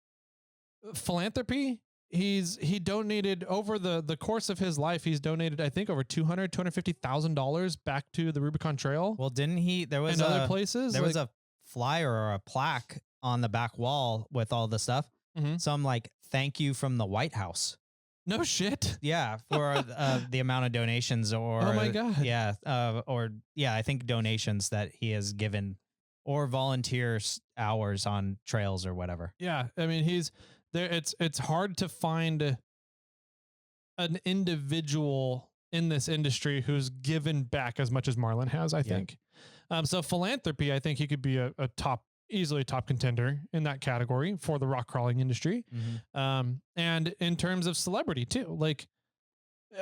A: philanthropy. He donated over the course of his life. He's donated, I think, over $250,000 back to the Rubicon Trail.
B: Well, didn't he? There was
A: other places.
B: There was a flyer or a plaque on the back wall with all the stuff.
A: Mm-hmm.
B: Some like thank you from the White House.
A: No shit.
B: Yeah, for the amount of donations, or
A: oh my god.
B: Yeah, I think donations that he has given, or volunteer hours on trails or whatever.
A: Yeah, I mean, he's there. It's hard to find an individual in this industry who's given back as much as Marlin has, I think. So philanthropy, I think he could be a easily top contender in that category for the rock crawling industry.
B: Mm-hmm.
A: And in terms of celebrity too, like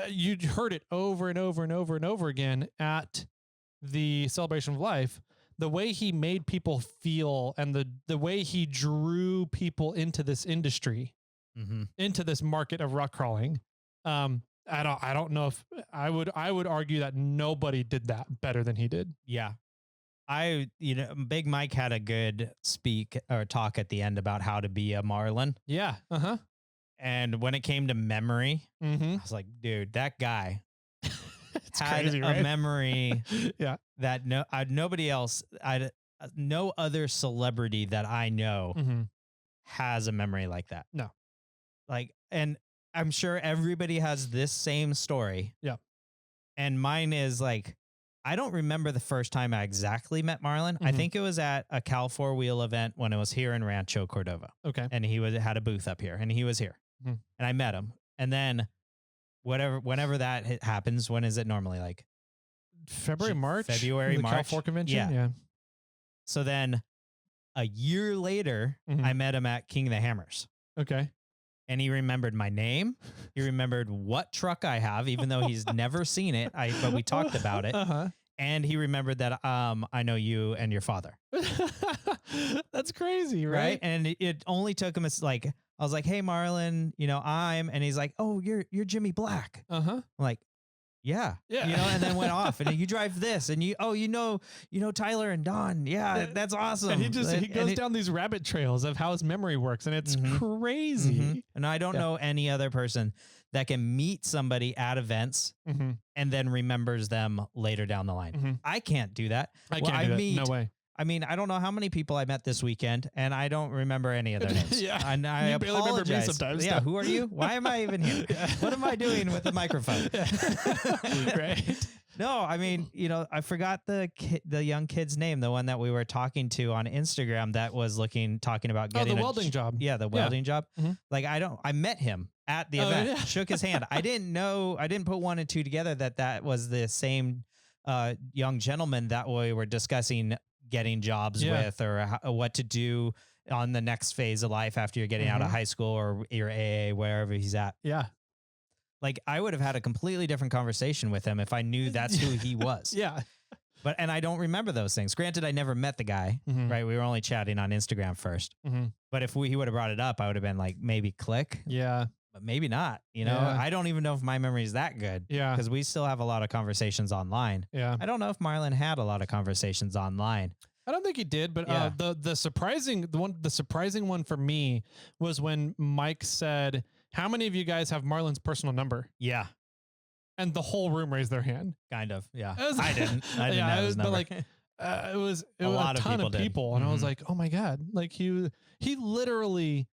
A: you heard it over and over and over and over again at the Celebration of Life, the way he made people feel and the way he drew people into this industry, into this market of rock crawling. I don't know if I would argue that nobody did that better than he did.
B: Yeah. Big Mike had a good talk at the end about how to be a Marlin.
A: Yeah.
B: And when it came to memory, I was like, dude, that guy had crazy, right? A memory that nobody else, no other celebrity that I know has a memory like that.
A: No.
B: Like, and I'm sure everybody has this same story.
A: Yeah.
B: And mine is like, I don't remember the first time I exactly met Marlin. I think it was at a Cal 4-wheel event when it was here in Rancho Cordova.
A: Okay.
B: And he had a booth up here, and he was here. And I met him. And then whenever that happens, when is it normally? Like
A: February, March?
B: February, March.
A: Cal 4 convention? Yeah.
B: So then a year later, I met him at King of the Hammers.
A: Okay.
B: And he remembered my name. He remembered what truck I have, even though he's never seen it. But we talked about it. And he remembered that I know you and your father.
A: That's crazy, right?
B: And it only took him I was like, hey, Marlin, and he's like, oh, you're Jimmy Black. I'm like, yeah. And then went off, and you drive this, and you know Tyler and Don. Yeah, that's awesome.
A: And he goes down these rabbit trails of how his memory works, and it's crazy.
B: And I don't know any other person that can meet somebody at events and then remembers them later down the line. I can't do that.
A: I can't do that. No way.
B: I mean, I don't know how many people I met this weekend, and I don't remember any of their names.
A: And
B: I
A: barely remember me sometimes.
B: Yeah, who are you? Why am I even here? What am I doing with the microphone?
A: Right.
B: No, I mean, I forgot the young kid's name, the one that we were talking to on Instagram that was talking about getting
A: the welding job.
B: Yeah, the welding job. Like I met him at the event, shook his hand. I didn't put one and two together that was the same young gentleman that we were discussing getting jobs with, or what to do on the next phase of life after you're getting out of high school or your AA, wherever he's at.
A: Yeah.
B: Like I would have had a completely different conversation with him if I knew that's who he was.
A: Yeah.
B: And I don't remember those things. Granted, I never met the guy, right? We were only chatting on Instagram first. But if he would have brought it up, I would have been like, maybe click.
A: Yeah.
B: But maybe not. I don't even know if my memory is that good.
A: Yeah.
B: Because we still have a lot of conversations online.
A: Yeah.
B: I don't know if Marlin had a lot of conversations online.
A: I don't think he did, but the surprising one for me was when Mike said, how many of you guys have Marlin's personal number?
B: Yeah.
A: And the whole room raised their hand.
B: Kind of. Yeah. I didn't have his number.
A: But it was a ton of people. And I was like, oh my God. Like he literally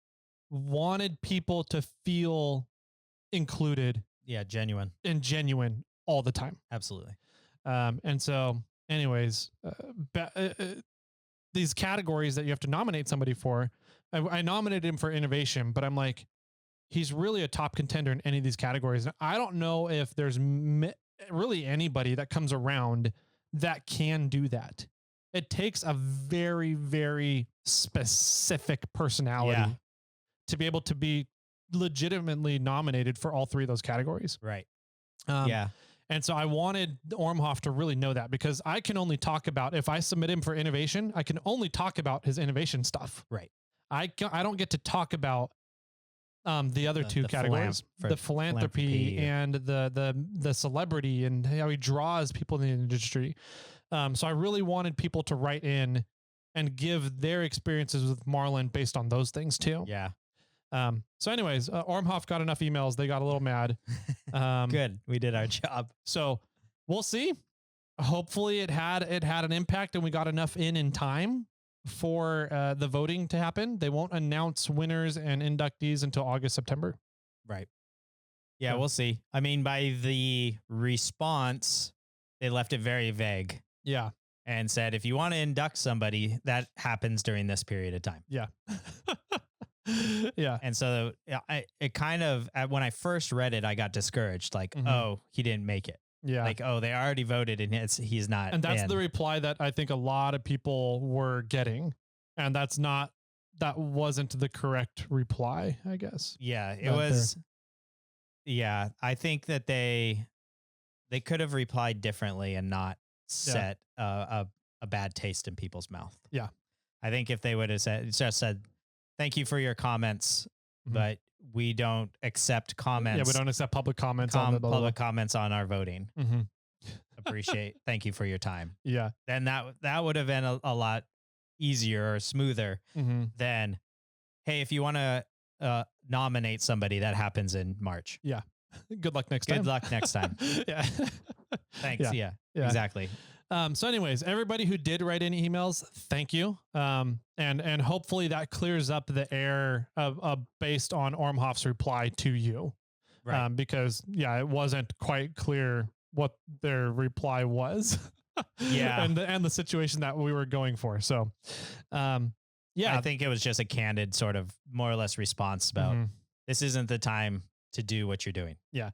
A: wanted people to feel included.
B: Yeah. Genuine
A: all the time.
B: Absolutely.
A: And so anyways, these categories that you have to nominate somebody for, I nominated him for innovation, but I'm like, he's really a top contender in any of these categories. And I don't know if there's really anybody that comes around that can do that. It takes a very, very specific personality to be able to be legitimately nominated for all three of those categories.
B: Right.
A: And so I wanted Ormhoff to really know that, because I can only talk about, if I submit him for innovation, I can only talk about his innovation stuff.
B: Right.
A: I don't get to talk about the other two categories, the philanthropy and the celebrity and how he draws people in the industry. So I really wanted people to write in and give their experiences with Marlin based on those things too.
B: Yeah.
A: So anyways, Ormhoff got enough emails. They got a little mad.
B: Good. We did our job.
A: So we'll see. Hopefully it had an impact and we got enough in time for the voting to happen. They won't announce winners and inductees until August, September.
B: Right. Yeah, we'll see. I mean, by the response, they left it very vague.
A: Yeah.
B: And said, if you want to induct somebody, that happens during this period of time.
A: Yeah. Yeah.
B: And so it kind of, when I first read it, I got discouraged. Like, oh, he didn't make it.
A: Yeah.
B: Like, oh, they already voted and he's not.
A: And that's the reply that I think a lot of people were getting. And that wasn't the correct reply, I guess.
B: Yeah, it was. Yeah. I think that they could have replied differently and not set a bad taste in people's mouth.
A: Yeah.
B: I think if they would have said, thank you for your comments, but we don't accept comments.
A: Yeah, we don't accept public comments
B: comments on our voting. Thank you for your time.
A: Yeah.
B: Then that would have been a lot easier or smoother than, hey, if you want to nominate somebody, that happens in March.
A: Yeah. Good luck next time.
B: Good luck next time.
A: Yeah.
B: Thanks. Yeah, exactly.
A: So anyways, everybody who did write in emails, thank you. And hopefully that clears up the air of based on Ormhoff's reply to you. Right. Because it wasn't quite clear what their reply was. Yeah. and the situation that we were going for. So, I
B: think it was just a candid sort of more or less response about this isn't the time to do what you're doing.
A: Yeah.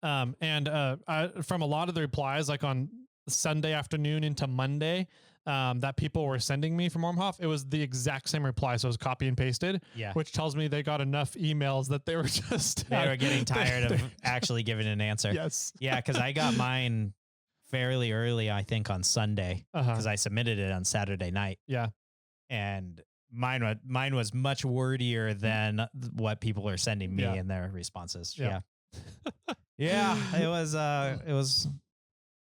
A: From a lot of the replies, like on Sunday afternoon into Monday, that people were sending me from Ormhoff, it was the exact same reply. So it was copy and pasted, which tells me they got enough emails that they were just...
B: They were getting tired of actually giving an answer.
A: Yes.
B: Yeah, because I got mine fairly early, I think, on Sunday, because I submitted it on Saturday night.
A: Yeah.
B: And mine was much wordier than what people are sending me in their responses. Yeah. Yeah, it was,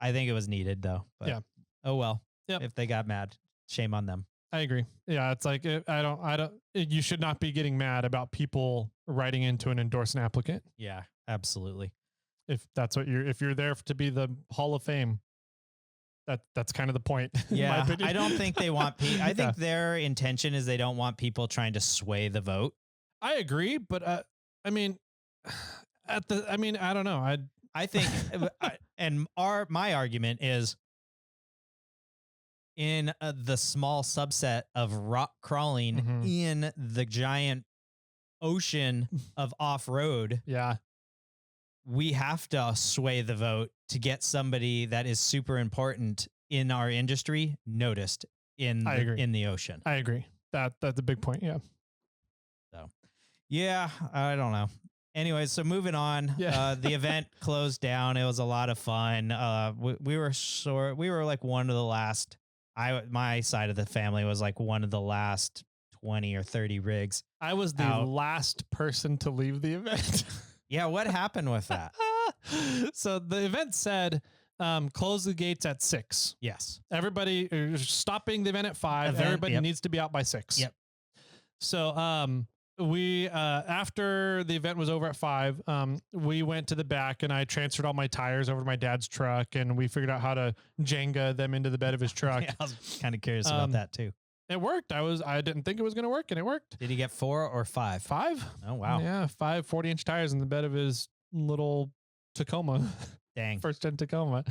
B: I think it was needed though, but oh well. Yep. If they got mad, shame on them.
A: I agree. Yeah. It's like, you should not be getting mad about people writing into an endorsed applicant.
B: Yeah, absolutely.
A: If that's what if you're there to be the Hall of Fame, that's kind of the point.
B: Yeah. I don't think they want people. I think their intention is they don't want people trying to sway the vote.
A: I agree. But I mean, I don't know.
B: I think, and my argument is in the small subset of rock crawling in the giant ocean of off-road.
A: Yeah.
B: We have to sway the vote to get somebody that is super important in our industry noticed in the ocean.
A: I agree. That's a big point. Yeah.
B: So, yeah, I don't know. Anyways, so moving on, the event closed down. It was a lot of fun. We were like one of the last, my side of the family was like one of the last 20 or 30 rigs.
A: I was the last person to leave the event.
B: Yeah. What happened with that?
A: So the event said, close the gates at 6.
B: Yes.
A: Everybody stopping the event at 5. Everybody needs to be out by 6.
B: Yep.
A: So, we after the event was over at 5, we went to the back and I transferred all my tires over to my dad's truck and we figured out how to Jenga them into the bed of his truck.
B: I was kind of curious about that too.
A: It worked. I didn't think it was going to work and it worked.
B: Did he get 4 or 5?
A: 5.
B: Oh wow.
A: Yeah, 5 40-inch tires in the bed of his little Tacoma.
B: Dang.
A: First gen Tacoma.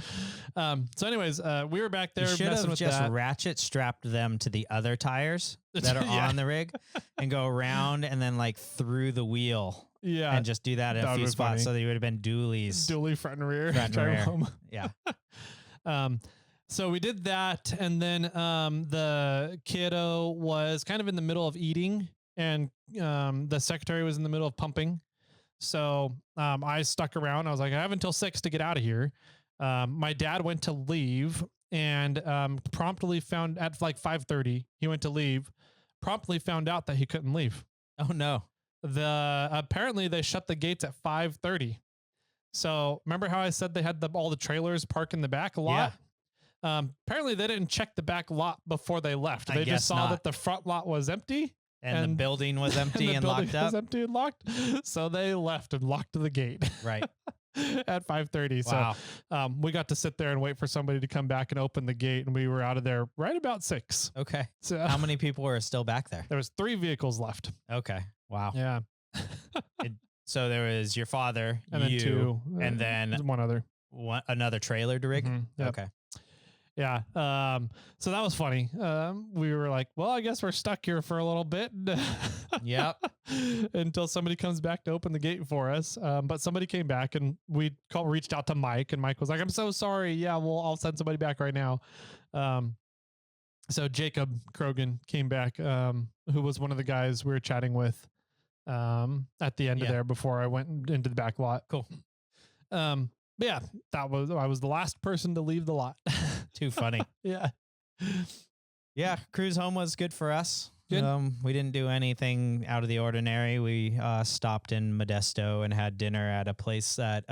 A: So anyways, we were back there messing with
B: just
A: that.
B: ratchet strapped them to the other tires that are on the rig and go around and then like through the wheel. Yeah. And just do that in a few spots. Funny. So they would have been dualies.
A: Dually front and rear.
B: Front and rear. Home. Yeah.
A: So we did that. And then the kiddo was kind of in the middle of eating and the secretary was in the middle of pumping. So I stuck around. I was like, I have until 6 to get out of here. My dad went to leave and promptly found at like 5:30. He went to leave, promptly found out that he couldn't leave.
B: Oh no.
A: Apparently they shut the gates at 5:30. So remember how I said they had all the trailers parked in the back lot? Yeah. Apparently they didn't check the back lot before they left. They just saw that the front lot was empty.
B: And the building was empty and locked up.
A: Was empty and locked. So they left and locked the gate.
B: Right.
A: At 5:30.
B: Wow.
A: So we got to sit there and wait for somebody to come back and open the gate, and we were out of there right about 6.
B: Okay.
A: So
B: how many people were still back there?
A: There was 3 vehicles left.
B: Okay. Wow.
A: Yeah.
B: So there was your father,
A: and
B: you,
A: then 2,
B: and then
A: another
B: trailer to rig.
A: Yep.
B: Okay.
A: Yeah. So that was funny. We were like, well, I guess we're stuck here for a little bit.
B: Yep.
A: Until somebody comes back to open the gate for us. But somebody came back and we reached out to Mike, and Mike was like, I'm so sorry. Yeah, I'll send somebody back right now. So Jacob Krogan came back, who was one of the guys we were chatting with at the end of there before I went into the back lot.
B: Cool.
A: But yeah, I was the last person to leave the lot.
B: Too funny.
A: Yeah.
B: Yeah. Cruise home was good for us.
A: Good.
B: We didn't do anything out of the ordinary. We stopped in Modesto and had dinner at a place that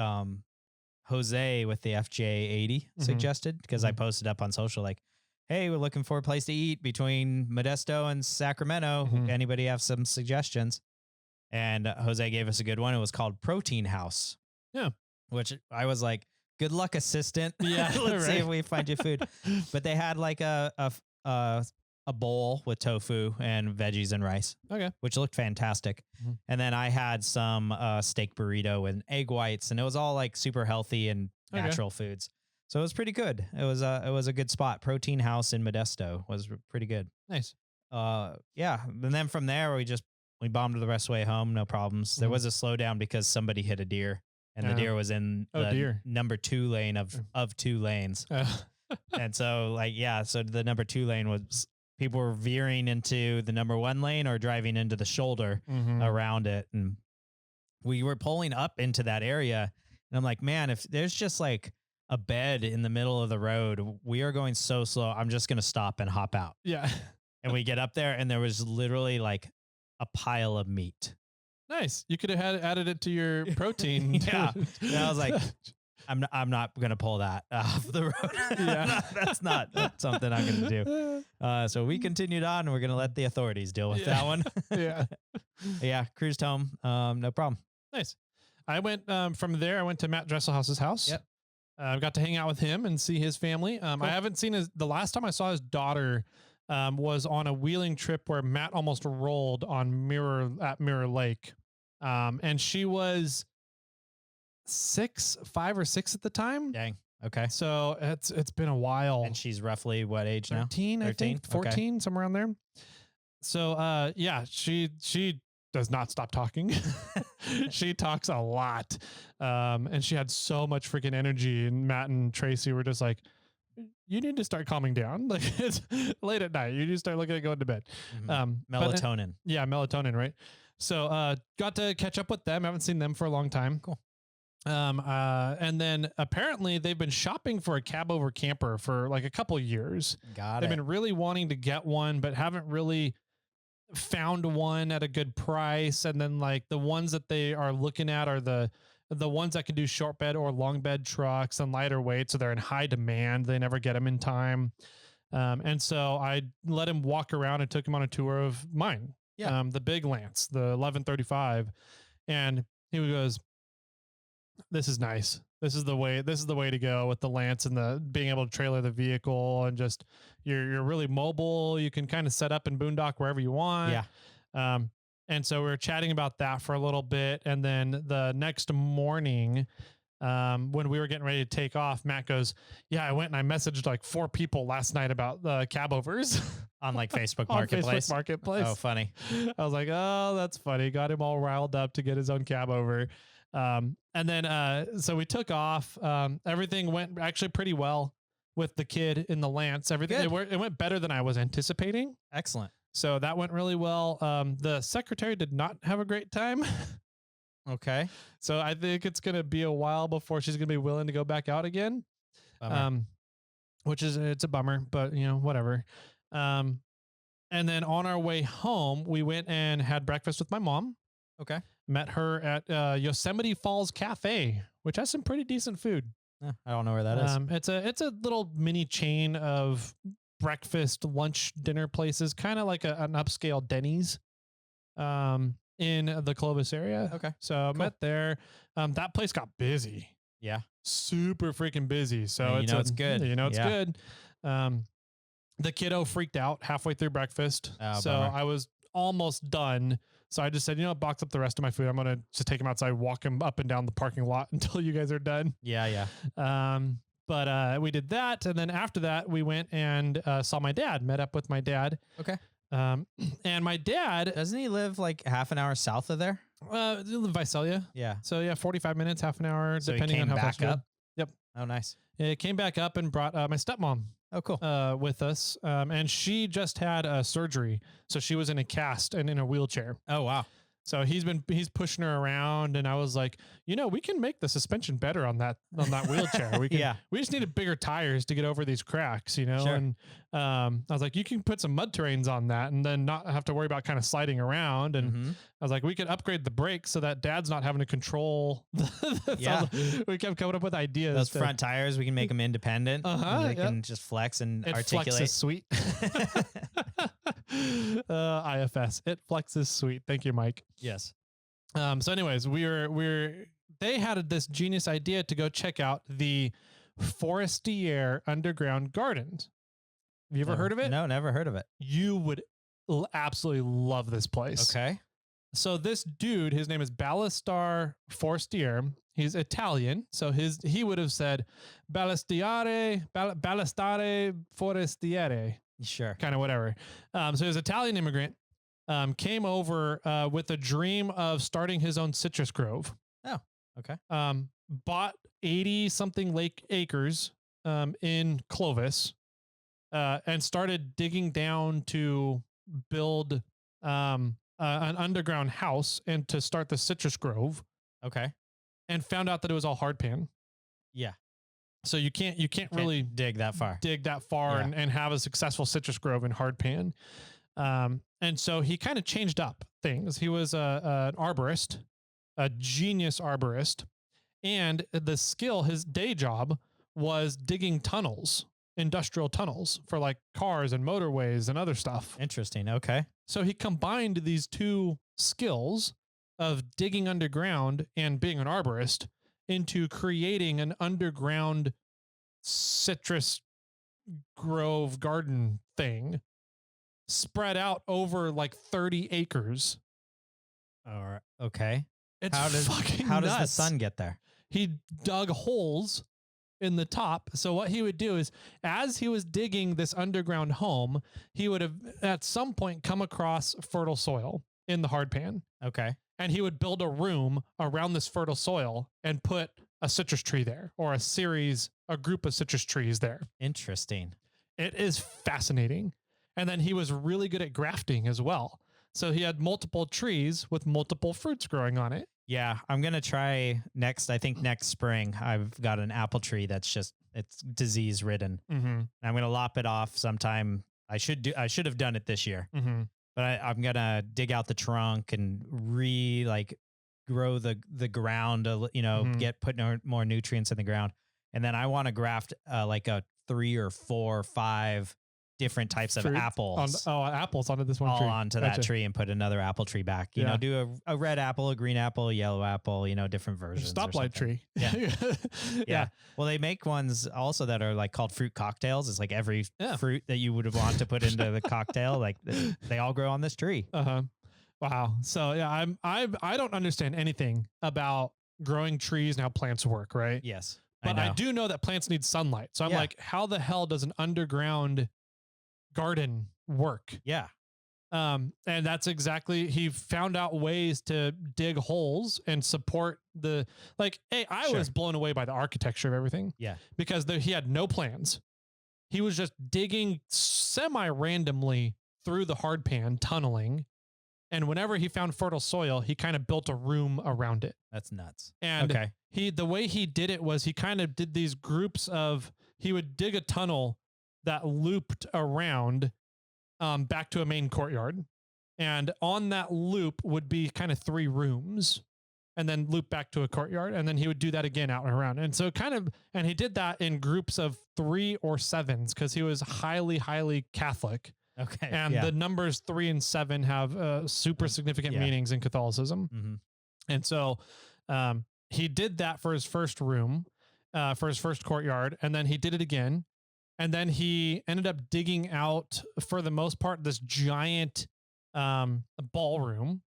B: Jose with the FJ80 suggested, because I posted up on social like, hey, we're looking for a place to eat between Modesto and Sacramento. Anybody have some suggestions? And Jose gave us a good one. It was called Protein House.
A: Yeah.
B: Which I was like, good luck, assistant.
A: Yeah.
B: Let's see if we find you food. But they had like a bowl with tofu and veggies and rice.
A: Okay.
B: Which looked fantastic. And then I had some steak burrito and egg whites, and it was all like super healthy and natural foods. So it was pretty good. It was a good spot. Protein House in Modesto was pretty good.
A: Nice.
B: Yeah. And then from there we bombed the rest of the way home. No problems. There was a slowdown because somebody hit a deer. And the deer was in the number 2 lane of 2 lanes. And so so the number 2 lane was people were veering into the number 1 lane or driving into the shoulder around it. And we were pulling up into that area. And I'm like, man, if there's just like a bed in the middle of the road, we are going so slow. I'm just going to stop and hop out.
A: Yeah.
B: And we get up there and there was literally like a pile of meat.
A: Nice. You could have added it to your protein.
B: Yeah. And I was like, I'm not going to pull that off the road.
A: Yeah.
B: That's not something I'm going to do. So we continued on, and we're going to let the authorities deal with that one.
A: Yeah.
B: Yeah. Cruised home. No problem.
A: Nice. I went from there. I went to Matt Dresselhaus's house.
B: Yep.
A: I got to hang out with him and see his family. Cool. I haven't seen the last time I saw his daughter was on a wheeling trip where Matt almost rolled on Mirror Lake. And she was 5 or 6 at the time.
B: Dang. Okay.
A: So it's been a while.
B: And she's roughly what age
A: 13,
B: now?
A: 13, I think 14,
B: okay.
A: Somewhere around there. So, yeah, she does not stop talking. She talks a lot. And she had so much freaking energy, and Matt and Tracy were just like, you need to start calming down. Like, it's late at night. You need to start looking at going to bed.
B: Melatonin.
A: Melatonin. Right. So, got to catch up with them. Haven't seen them for a long time.
B: Cool.
A: And then apparently they've been shopping for a cab over camper for like a couple years. They've been really wanting to get one, but haven't really found one at a good price. And then like the ones that they are looking at are the ones that can do short bed or long bed trucks and lighter weight. So they're in high demand. They never get them in time. And so I let him walk around and took him on a tour of mine.
B: Yeah.
A: The big Lance, the 1135. And he goes, this is nice. This is the way to go with the Lance, and the being able to trailer the vehicle, and just you're really mobile. You can kind of set up and boondock wherever you want.
B: Yeah.
A: And so we were chatting about that for a little bit. And then the next morning, when we were getting ready to take off, Matt goes, yeah, I went and I messaged like 4 people last night about the cab overs.
B: On like Facebook Marketplace.
A: Facebook Marketplace.
B: Oh, funny.
A: I was like, oh, that's funny. Got him all riled up to get his own cab over. And then, so we took off. Everything went actually pretty well with the kid in the Lance. Everything, it went better than I was anticipating.
B: Excellent.
A: So that went really well. The secretary did not have a great time.
B: Okay.
A: So I think it's going to be a while before she's going to be willing to go back out again.
B: Bummer.
A: Which is, it's a bummer, but whatever. And then on our way home, we went and had breakfast with my mom.
B: Okay.
A: Met her at Yosemite Falls Cafe, which has some pretty decent food.
B: Yeah, I don't know where that is.
A: It's a little mini chain of breakfast, lunch, dinner places, kind of like an upscale Denny's in the Clovis area.
B: Okay.
A: So
B: Cool.
A: met there. That place got busy.
B: Yeah.
A: Super freaking busy. So
B: it's good.
A: It's good. The kiddo freaked out halfway through breakfast.
B: Oh,
A: so
B: bummer.
A: I was almost done. So I just said, box up the rest of my food. I'm going to just take him outside, walk him up and down the parking lot until you guys are done.
B: Yeah.
A: But we did that. And then after that, we went and saw my dad, met up with my dad.
B: Okay.
A: And my dad...
B: Doesn't he live like half an hour south of there?
A: Visalia.
B: Yeah.
A: So yeah, 45 minutes, half an hour,
B: So
A: depending
B: he came
A: on how
B: back
A: fast we go.
B: up?
A: Yep.
B: Oh, nice.
A: It came back up and brought my stepmom
B: Oh, cool.
A: with us. And she just had a surgery. So she was in a cast and in a wheelchair.
B: Oh, wow.
A: So he's pushing her around, and I was like, we can make the suspension better on that wheelchair. We can,
B: Yeah.
A: We just needed bigger tires to get over these cracks,
B: Sure.
A: And I was like, you can put some mud terrains on that, and then not have to worry about kind of sliding around. And I was like, we could upgrade the brakes so that Dad's not having to control.
B: Yeah.
A: We kept coming up with ideas.
B: Those front tires, we can make them independent. They can just flex and articulate.
A: Flexes sweet. IFS. It flexes sweet. Thank you, Mike.
B: Yes.
A: So anyways, they had this genius idea to go check out the Forestier underground gardens. Have you ever heard of it?
B: No, never heard of it.
A: You would absolutely love this place.
B: Okay.
A: So this dude, his name is Ballastar Forestier. He's Italian. So he would have said Ballastare Forestiere.
B: Sure.
A: Kind of whatever. So he's an Italian immigrant. Came over with a dream of starting his own citrus grove.
B: Oh, okay.
A: Bought 80 something acres in Clovis and started digging down to build an underground house and to start the citrus grove.
B: Okay.
A: And found out that it was all hardpan.
B: Yeah.
A: So you can't really
B: dig that far.
A: Yeah. and have a successful citrus grove in hardpan. And so he kind of changed up things. He was an arborist, a genius arborist, and his day job was digging tunnels, industrial tunnels for like cars and motorways and other stuff.
B: Interesting. Okay.
A: So he combined these two skills of digging underground and being an arborist into creating an underground citrus grove garden thing spread out over like 30 acres.
B: All right. Okay.
A: It's
B: how does the sun get there?
A: He dug holes in the top. So what he would do is, as he was digging this underground home, he would have at some point come across fertile soil in the hardpan.
B: Okay.
A: And he would build a room around this fertile soil and put a citrus tree there, or a group of citrus trees there.
B: Interesting.
A: It is fascinating. And then he was really good at grafting as well. So he had multiple trees with multiple fruits growing on it.
B: Yeah, I'm going to try next spring. I've got an apple tree it's disease ridden.
A: Mm-hmm.
B: I'm going to lop it off sometime. I should have done it this year, but I'm going to dig out the trunk and grow the ground, put more nutrients in the ground. And then I want to graft like a 3 or 4 or 5 different types of apples.
A: Apples onto this one
B: all
A: tree.
B: onto that tree and put another apple tree back. You know, do a red apple, a green apple, a yellow apple, different versions.
A: Stoplight tree.
B: Yeah. Yeah. Well, they make ones also that are like called fruit cocktails. It's like every fruit that you would want to put into the cocktail, like they all grow on this tree.
A: Uh-huh. Wow. So yeah, I don't understand anything about growing trees and how plants work, right?
B: Yes.
A: But I do know that plants need sunlight. So I'm like, how the hell does an underground garden work?
B: Yeah.
A: And that's exactly, he found out ways to dig holes and support I was blown away by the architecture of everything.
B: Yeah.
A: Because he had no plans. He was just digging semi-randomly through the hardpan, tunneling. And whenever he found fertile soil, he kind of built a room around it.
B: That's nuts.
A: And the way he did it was he kind of did these groups of he would dig a tunnel that looped around back to a main courtyard. And on that loop would be kind of 3 rooms, and then loop back to a courtyard. And then he would do that again out and around. And so and he did that in groups of 3 or 7s because he was highly, highly Catholic.
B: Okay.
A: And the numbers 3 and 7 have super significant meanings in Catholicism.
B: Mm-hmm.
A: And so he did that for his first room, for his first courtyard. And then he did it again. And then he ended up digging out, for the most part, this giant ballroom.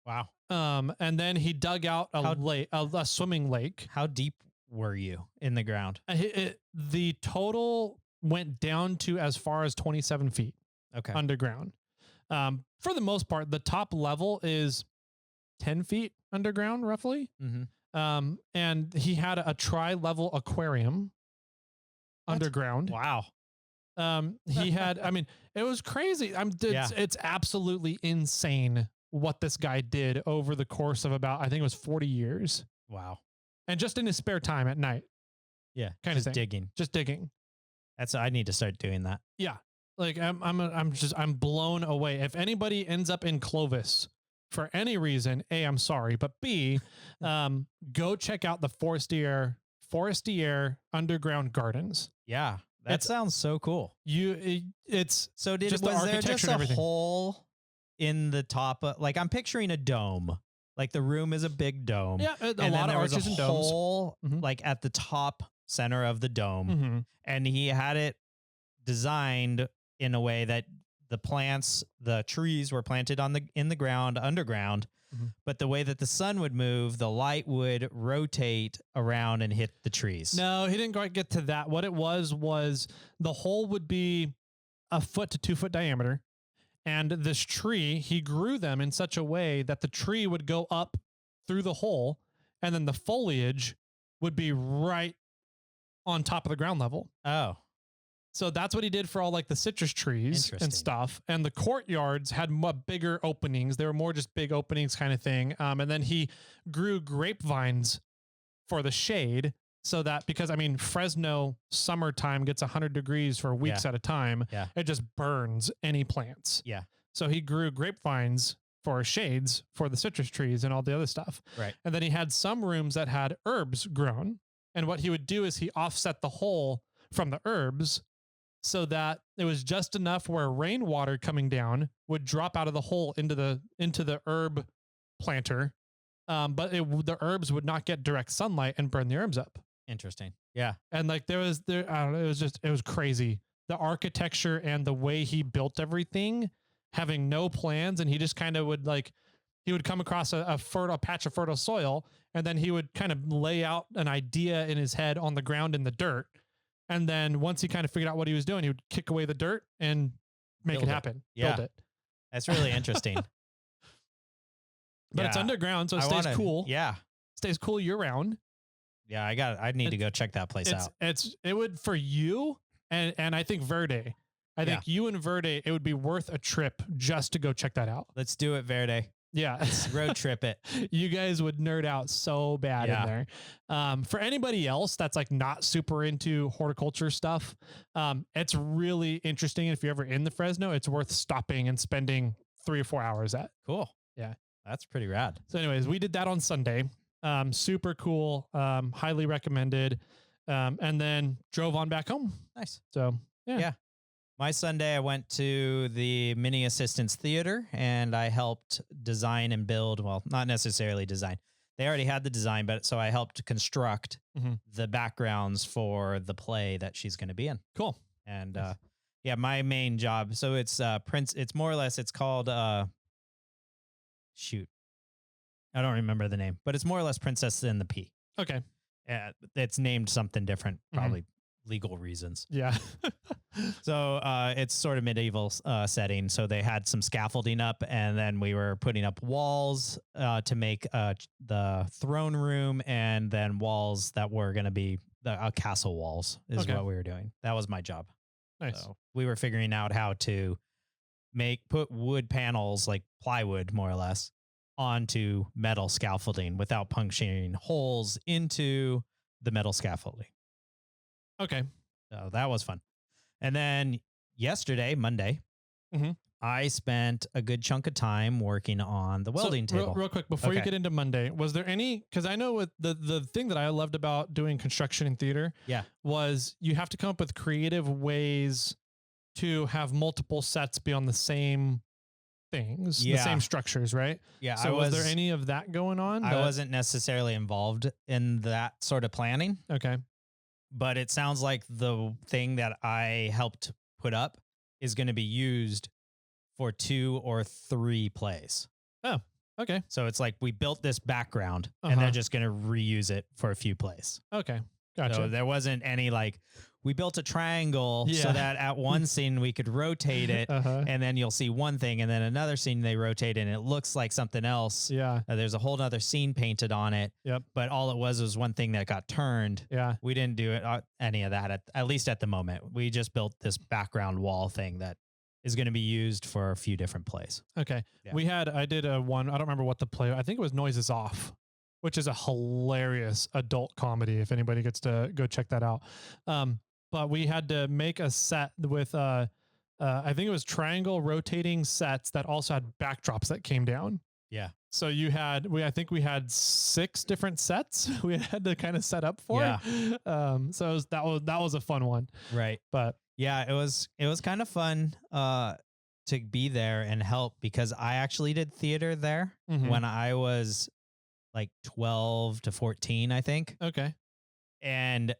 B: Wow.
A: And then he dug out a swimming lake.
B: How deep were you in the ground?
A: The total went down to as far as 27 feet.
B: Okay.
A: Underground. For the most part, the top level is 10 feet underground, roughly.
B: Mm-hmm.
A: And he had a tri-level aquarium underground.
B: Wow.
A: He had, I mean, it was crazy. It's absolutely insane what this guy did over the course of about, I think it was 40 years.
B: Wow.
A: And just in his spare time at night.
B: Yeah.
A: Kind of thing.
B: Digging.
A: Just digging.
B: I need to start doing that.
A: Yeah. Like I'm blown away. If anybody ends up in Clovis for any reason, A, I'm sorry, but B, go check out the Forestier Underground Gardens.
B: Yeah. That sounds so cool.
A: Was
B: there just a hole in the top? Like I'm picturing a dome. Like the room is a big dome.
A: Yeah, a lot of arches and domes.
B: Hole, like at the top center of the dome, and he had it designed in a way that the trees were planted in the ground underground. But the way that the sun would move, the light would rotate around and hit the trees.
A: No, he didn't quite get to that. What it was the hole would be 1 foot to 2 foot diameter. And this tree, he grew them in such a way that the tree would go up through the hole, and then the foliage would be right on top of the ground level.
B: Oh.
A: So that's what he did for all like the citrus trees and stuff. And the courtyards had bigger openings. They were more just big openings kind of thing. And then he grew grapevines for the shade, so that, because I mean, Fresno summertime gets 100 degrees for weeks at a time.
B: Yeah.
A: It just burns any plants.
B: Yeah.
A: So he grew grapevines for shades for the citrus trees and all the other stuff.
B: Right.
A: And then he had some rooms that had herbs grown. And what he would do is he offset the hole from the herbs so that it was just enough where rainwater coming down would drop out of the hole into the herb planter. But the herbs would not get direct sunlight and burn the herbs up.
B: Interesting. Yeah.
A: And like I don't know, it was crazy. The architecture and the way he built everything, having no plans. And he just kind of he would come across a patch of fertile soil, and then he would kind of lay out an idea in his head on the ground in the dirt. And then once he kind of figured out what he was doing, he would kick away the dirt and make it happen.
B: Yeah.
A: Build it.
B: That's really interesting.
A: But it's underground, so it stays cool.
B: Yeah.
A: Stays cool year round.
B: Yeah, I need to go check that place out.
A: It would, for you and I think Verde. I think you and Verde, it would be worth a trip just to go check that out.
B: Let's do it, Verde.
A: Yeah.
B: Let's road trip it.
A: You guys would nerd out so bad in there. For anybody else that's like not super into horticulture stuff, it's really interesting. If you're ever in the Fresno, it's worth stopping and spending 3 or 4 hours at.
B: Cool.
A: Yeah.
B: That's pretty rad.
A: So anyways, we did that on Sunday. Super cool. Highly recommended. And then drove on back home.
B: Nice.
A: So yeah.
B: My Sunday, I went to the Mini Assistance Theater and I helped design and build. Well, not necessarily design. They already had the design, but so I helped construct the backgrounds for the play that she's going to be in.
A: Cool.
B: And my main job. So it's it's more or less, it's called shoot. I don't remember the name, but it's more or less Princess and the Pea.
A: Okay.
B: It's named something different, probably legal reasons.
A: Yeah.
B: So it's sort of medieval setting. So they had some scaffolding up, and then we were putting up walls to make the throne room, and then walls that were going to be the castle walls is what we were doing. That was my job.
A: Nice.
B: So we were figuring out how to put wood panels, like plywood more or less, onto metal scaffolding without puncturing holes into the metal scaffolding.
A: Okay.
B: So that was fun. And then yesterday, Monday,
A: Mhm.
B: I spent a good chunk of time working on the welding table.
A: Real quick, before you
B: Okay.
A: get into Monday, was there any, because I know with the thing that I loved about doing construction in theater
B: Yeah.
A: was you have to come up with creative ways to have multiple sets be on the same things, the same
B: Yeah.
A: structures, right?
B: Yeah.
A: So was there any of that going on?
B: I wasn't necessarily involved in that sort of planning,
A: Okay.
B: but it sounds like the thing that I helped put up is going to be used for 2 or 3 plays.
A: Oh, okay.
B: So it's like we built this background and
A: Uh-huh.
B: they're just going to reuse it for a few plays.
A: Okay. Gotcha.
B: So there wasn't any like, we built a triangle so
A: Yeah.
B: that at one scene we could rotate it
A: Uh-huh.
B: and then you'll see one thing and then another scene they rotate and it looks like something else.
A: Yeah.
B: There's a whole nother scene painted on it.
A: Yep.
B: But all it was one thing that got turned.
A: Yeah.
B: We didn't do it, any of that, at least at the moment. We just built this background wall thing that is going to be used for a few different plays.
A: Okay.
B: Yeah.
A: I did a one, I don't remember what the play, I think it was Noises Off, which is a hilarious adult comedy. If anybody gets to go check that out. But we had to make a set with, I think it was triangle rotating sets that also had backdrops that came down.
B: Yeah.
A: So I think we had 6 different sets we had to kind of set up for.
B: Yeah.
A: So that was a fun one.
B: Right.
A: But
B: yeah, it was kind of fun to be there and help because I actually did theater there
A: Mhm.
B: when I was like 12 to 14, I think.
A: Okay.
B: And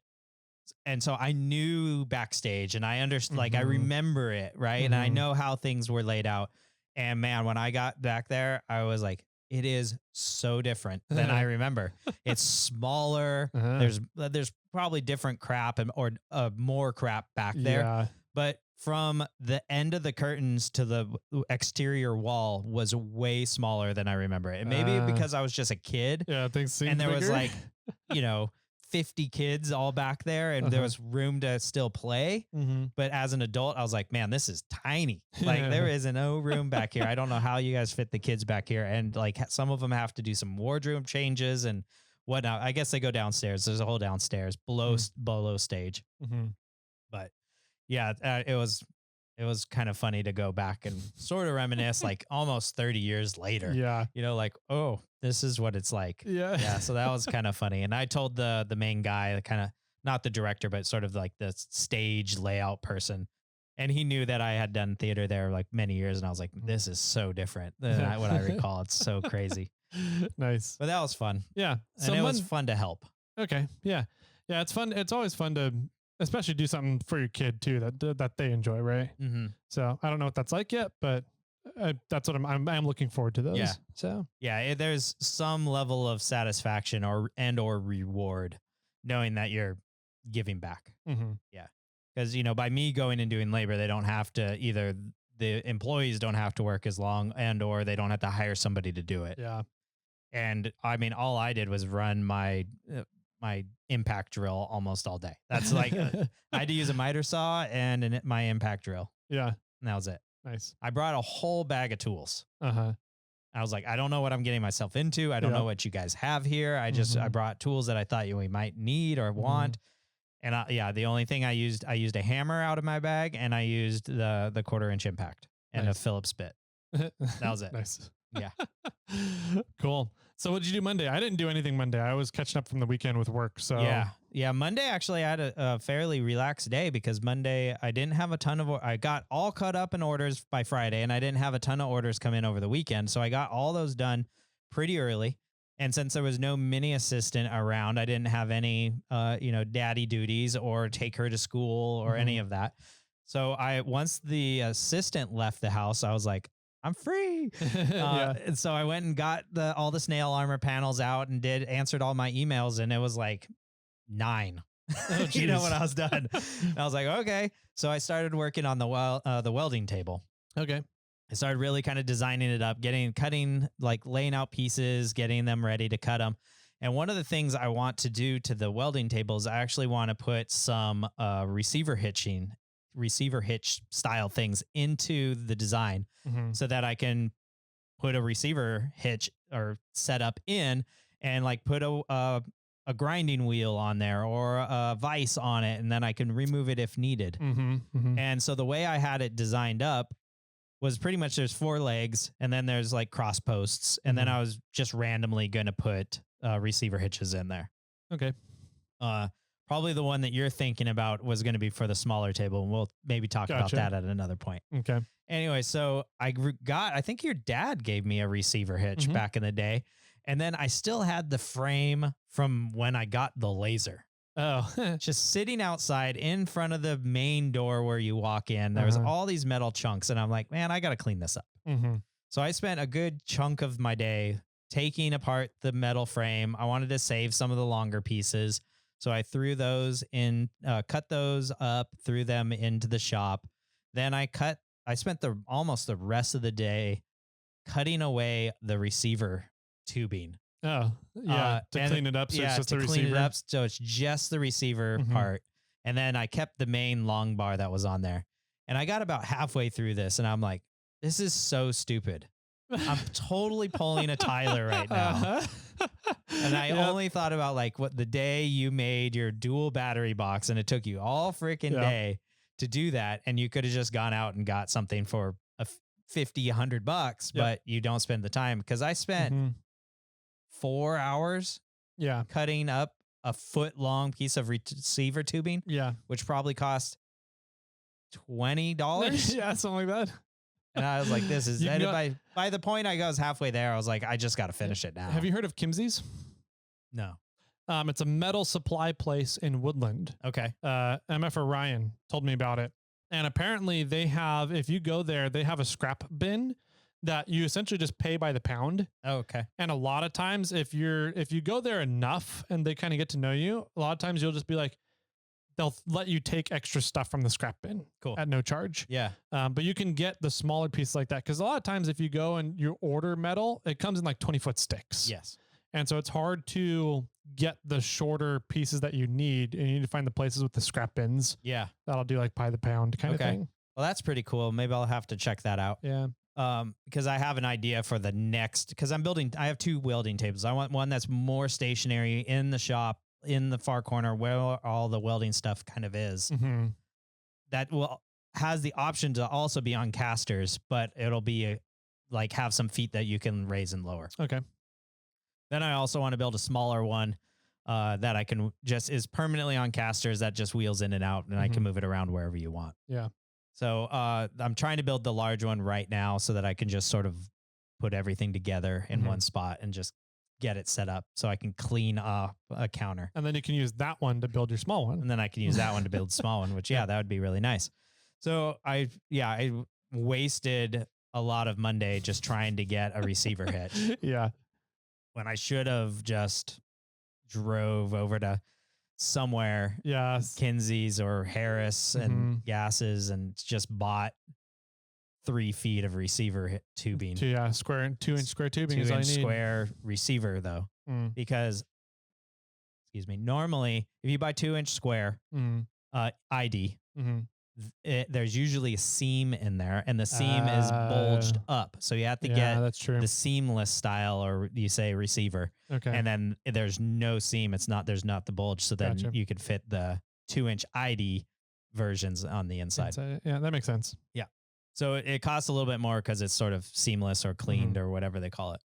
B: so I knew backstage and I understood, like I
A: Mhm.
B: remember it, right? And I
A: Mhm.
B: know how things were laid out. And man, when I got back there, I was like, it is so different than I remember. It's smaller.
A: Uh-huh.
B: There's probably different crap or more crap back there.
A: Yeah.
B: But from the end of the curtains to the exterior wall was way smaller than I remember it. And maybe because I was just a kid.
A: Yeah. Things seem
B: And there was
A: bigger.
B: like, 50 kids all back there and there was room to still play.
A: Mm-hmm.
B: But as an adult, I was like, man, this is tiny. Like there is no room back here. I don't know how you guys fit the kids back here. And like some of them have to do some wardrobe changes and whatnot. I guess they go downstairs. There's a whole downstairs below stage.
A: Mm-hmm.
B: But yeah, it was kind of funny to go back and sort of reminisce like almost 30 years later.
A: Yeah.
B: Like, oh, this is what it's like.
A: Yeah.
B: Yeah. So that was kind of funny. And I told the main guy, kind of not the director, but sort of like the stage layout person. And he knew that I had done theater there like many years. And I was like, this is so different than what I recall. It's so crazy.
A: Nice.
B: But that was fun.
A: Yeah.
B: And it was fun to help.
A: Okay. Yeah. Yeah. It's fun. It's always fun to especially do something for your kid too, that they enjoy. Right.
B: Mm-hmm.
A: So I don't know what that's like yet, but that's what I'm looking forward to those.
B: Yeah.
A: So
B: yeah, there's some level of satisfaction or reward knowing that you're giving back.
A: Mm-hmm.
B: Yeah. Because, by me going and doing labor, they don't have to either the employees don't have to work as long or they don't have to hire somebody to do it.
A: Yeah.
B: And I mean, all I did was run my impact drill almost all day. That's like, I had to use a miter saw and my impact drill.
A: Yeah.
B: And that was it.
A: Nice.
B: I brought a whole bag of tools.
A: Uh-huh.
B: I was like, I don't know what I'm getting myself into. I don't know what you guys have here. I brought tools that I thought we might need or want. And the only thing I used a hammer out of my bag and I used the 1/4-inch impact and a Phillips bit. That was it.
A: Nice.
B: Yeah.
A: Cool. So what did you do Monday? I didn't do anything Monday. I was catching up from the weekend with work. So
B: yeah. Monday actually I had a fairly relaxed day because Monday I didn't have a ton of. I got all caught up in orders by Friday, and I didn't have a ton of orders come in over the weekend. So I got all those done pretty early. And since there was no mini assistant around, I didn't have any, daddy duties or take her to school or any of that. So once the assistant left the house, I was like, I'm free. And so I went and got all the snail armor panels out and answered all my emails. And it was like 9, when I was done. And I was like, okay. So I started working on the welding table.
A: Okay.
B: I started really kind of designing it up, cutting, like laying out pieces, getting them ready to cut them. And one of the things I want to do to the welding table is I actually want to put some receiver hitch style things into the design so that I can put a receiver hitch or setup in and like put a a grinding wheel on there or a vise on it, and then I can remove it if needed. And so the way I had it designed up was pretty much there's 4 legs, and then there's like cross posts, and then I was just randomly going to put receiver hitches in there.
A: Okay.
B: Probably the one that you're thinking about was going to be for the smaller table, and we'll maybe talk about that at another point.
A: Okay.
B: Anyway, so I think your dad gave me a receiver hitch back in the day. And then I still had the frame from when I got the laser.
A: Oh,
B: just sitting outside in front of the main door where you walk in. There was all these metal chunks, and I'm like, man, I got to clean this up. So I spent a good chunk of my day taking apart the metal frame. I wanted to save some of the longer pieces. So I threw those in, cut those up, threw them into the shop. Then I spent almost the rest of the day cutting away the receiver tubing.
A: Oh, yeah. To clean it up. So it's just the receiver.
B: Clean it up. So it's just the receiver part. And then I kept the main long bar that was on there. And I got about halfway through this, and I'm like, this is so stupid. I'm totally pulling a Tyler right now. And I only thought about like what the day you made your dual battery box, and it took you all freaking day to do that. And you could have just gone out and got something for $50, $100, but you don't spend the time, because I spent 4 hours cutting up a foot-long piece of receiver tubing, which probably cost $20.
A: Yeah, something like that.
B: And I was like, this is... by the point I was halfway there, I was like, I just got to finish it now.
A: Have you heard of Kimsey's?
B: No.
A: It's a metal supply place in Woodland.
B: Okay.
A: MFR Ryan told me about it. And apparently they have, if you go there, they have a scrap bin that you essentially just pay by the pound.
B: Oh, okay.
A: And a lot of times if you go there enough and they kind of get to know you, a lot of times you'll just be like, they'll let you take extra stuff from the scrap bin at no charge.
B: Yeah.
A: But you can get the smaller piece like that. Cause a lot of times if you go and you order metal, it comes in like 20-foot sticks.
B: Yes.
A: And so it's hard to get the shorter pieces that you need, and you need to find the places with the scrap bins.
B: Yeah.
A: That'll do like by the pound kind of thing.
B: Well, that's pretty cool. Maybe I'll have to check that out.
A: Yeah.
B: Because I have an idea for the next, because I have 2 welding tables. I want one that's more stationary in the shop, in the far corner where all the welding stuff kind of is. That has the option to also be on casters, but it'll be like have some feet that you can raise and lower.
A: Okay.
B: Then I also want to build a smaller one that I can is permanently on casters that just wheels in and out, and I can move it around wherever you want.
A: Yeah.
B: So I'm trying to build the large one right now so that I can just sort of put everything together in one spot and just get it set up so I can clean up a counter.
A: And then you can use that one to build your small one.
B: And then I can use that one to build a small one, which, that would be really nice. So I wasted a lot of Monday just trying to get a receiver hitch.
A: Yeah.
B: When I should have just drove over to somewhere, Kinsey's or Harris and Gases, and just bought 3 feet of receiver tubing.
A: 2-inch square tubing.
B: 2-inch square receiver though, because normally if you buy 2-inch square ID, there's usually a seam in there, and the seam is bulged up. So you have to get the seamless style, or you say receiver. Okay. And then there's no seam. There's not the bulge. So then you could fit the 2-inch ID versions on the inside.
A: Yeah, that makes sense.
B: Yeah. So it costs a little bit more because it's sort of seamless or cleaned or whatever they call it.